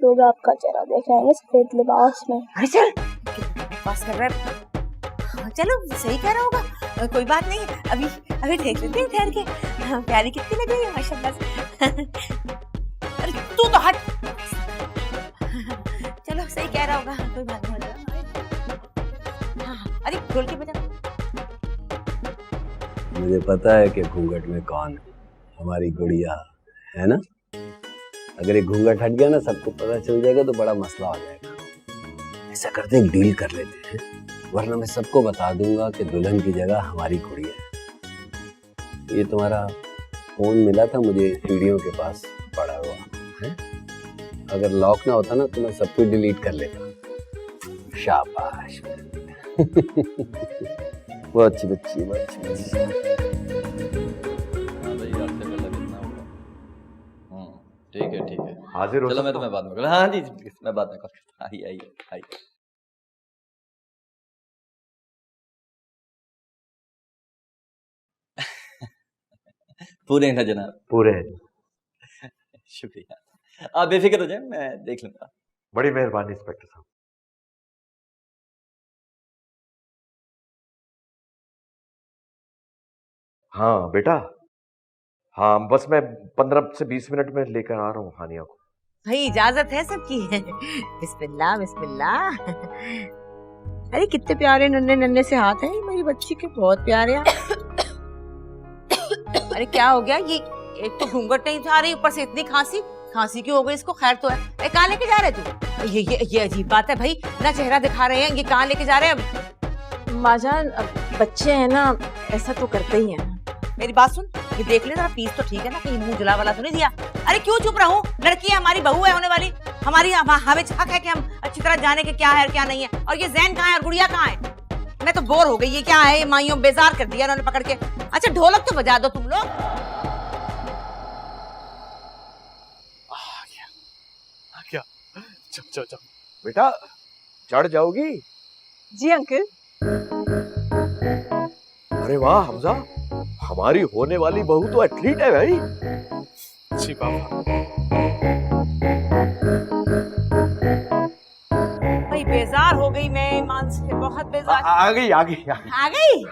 लोग आपका चेहरा देखेंगे सफेद लिबास में। अरे चल, पास कर रहा है। हाँ, चलो सही कह रहा होगा। कोई बात नहीं, अभी अभी देख लेते हैं ठहर के। हाँ, प्यारी कितनी लग रही है माशाल्लाह से। अरे तू तो हट। चलो सही कह रहा होगा, कोई बात नहीं होगा। हाँ, अरे खोल के बजा। मुझे पता है कि घूंघट में कौन है, हमारी गुड़िया है ना। अगर ये घूंघट हट गया ना, सबको पता चल जाएगा तो बड़ा मसला हो जाएगा। ऐसा करते हैं, डील कर लेते हैं, वरना मैं सबको बता दूंगा कि दुल्हन की जगह हमारी गुड़िया है। ये तुम्हारा फोन मिला था मुझे सीढ़ियों के पास पड़ा हुआ है, अगर लॉक ना होता ना तो मैं सब कुछ डिलीट कर लेता। शाबाश। वो अच्छी बच्ची, वो अच्छी बच्ची। ठीक है ठीक है, हाजिर हो। चलो मैं तुम्हें बाद में करूँ। हाँ जी मैं बाद में करूँ। आइए आइए आइए। पूरे हैं ना जनाब? पूरे हैं। शुक्रिया, आप बेफिक्र हो जाए, मैं देख लूंगा। बड़ी मेहरबानी इंस्पेक्टर साहब। हाँ बेटा, हाँ बस मैं 15 से 20 मिनट में लेकर आ रहा हूँ हानिया को। भाई इजाजत है सबकी। बिस्मिल्लाह बिस्मिल्लाह। अरे कितने प्यारे नन्हे नन्हे से हाथ हैं मेरी बच्ची के, बहुत प्यारे हैं। अरे क्या हो गया, ये एक तो घूंघट नहीं था रही, ऊपर से इतनी खांसी। खांसी क्यों हो गई इसको? खैर तो है। अरे कहाँ लेके जा रहे तू? ये अजीब बात है भाई, ना चेहरा दिखा रहे हैं, ये कहाँ लेके जा रहे हैं? माजान, बच्चे हैं ना, ऐसा तो करते ही हैं। मेरी बात सुन, ये देख ले जरा, पीस तो ठीक है ना, कहीं मुंह जला वाला तो नहीं दिया? अरे क्यों चुप रहूं, लड़की है हमारी, बहू है होने वाली हमारी, हमें हक है कि हम अच्छी तरह जाने के क्या है और क्या नहीं है। और ये जैन कहाँ है और गुड़िया कहाँ है? मैं तो बोर हो गई, ये क्या है, माइयों बेजार कर दिया उन्होंने पकड़ के। अच्छा ढोलक तो बजा दो तुम लोग। क्या? चल बेटा चढ़ जाओगी? जी अंकल। अरे वाह हमजा, हमारी होने वाली बहू तो एथलीट है भाई। जी पापा। भाई बेजार हो गई मैं ईमान से, बहुत बेजार। आ गई आ गई आ गई।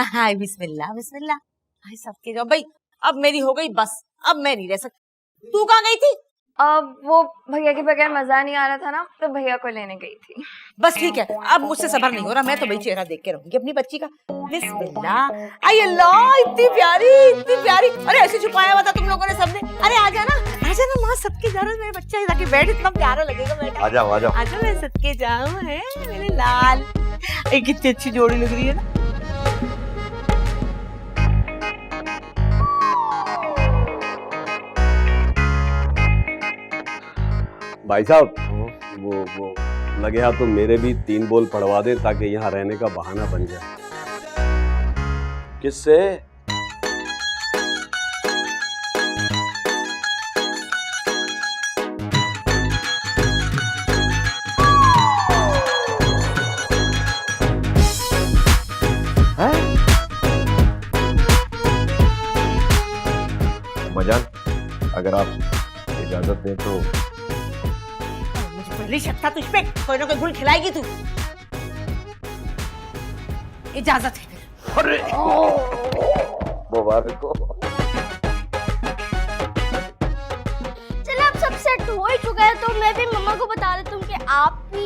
हाय बिस्मिल्लाह बिस्मिल्लाह। हाय सबके जाओ भाई, अब मेरी हो गई बस, अब मैं नहीं रह सकती। तू कहाँ गई थी? अब वो भैया के बगैर मजा नहीं आ रहा था ना, तो भैया को लेने गई थी। बस ठीक है, अब मुझसे सब्र नहीं हो रहा, मैं तो भाई चेहरा देख के रहूंगी अपनी बच्ची का। बिस्मिल्लाह। आई अल्लाह, इतनी प्यारी इतनी प्यारी। अरे ऐसे छुपाया हुआ था तुम लोगों ने सबने। अरे आ जाना माँ, सबके जा रहा, मेरे बच्चा जाके बैठ, इतना प्यारा लगेगा बेटा। आ जाओ आ जाओ। आजा मैं सदके जाऊं, है मेरे लाल। कितनी अच्छी जोड़ी लग रही है ना। भाई साहब, वो लगे हाथ तो मेरे भी 3 बोल पढ़वा दे, ताकि यहाँ रहने का बहाना बन जाए। किससे? मजान, अगर आप इजाजत दें तो। मुझे पहले शक था तुझ पे, कोई ना कोई गुल खिलाएगी तू। इजाजत है। अरे मुबारक हो। चलो अब सब सेट हो ही चुका है, तो मैं भी मम्मा को बता देता हूँ कि आप भी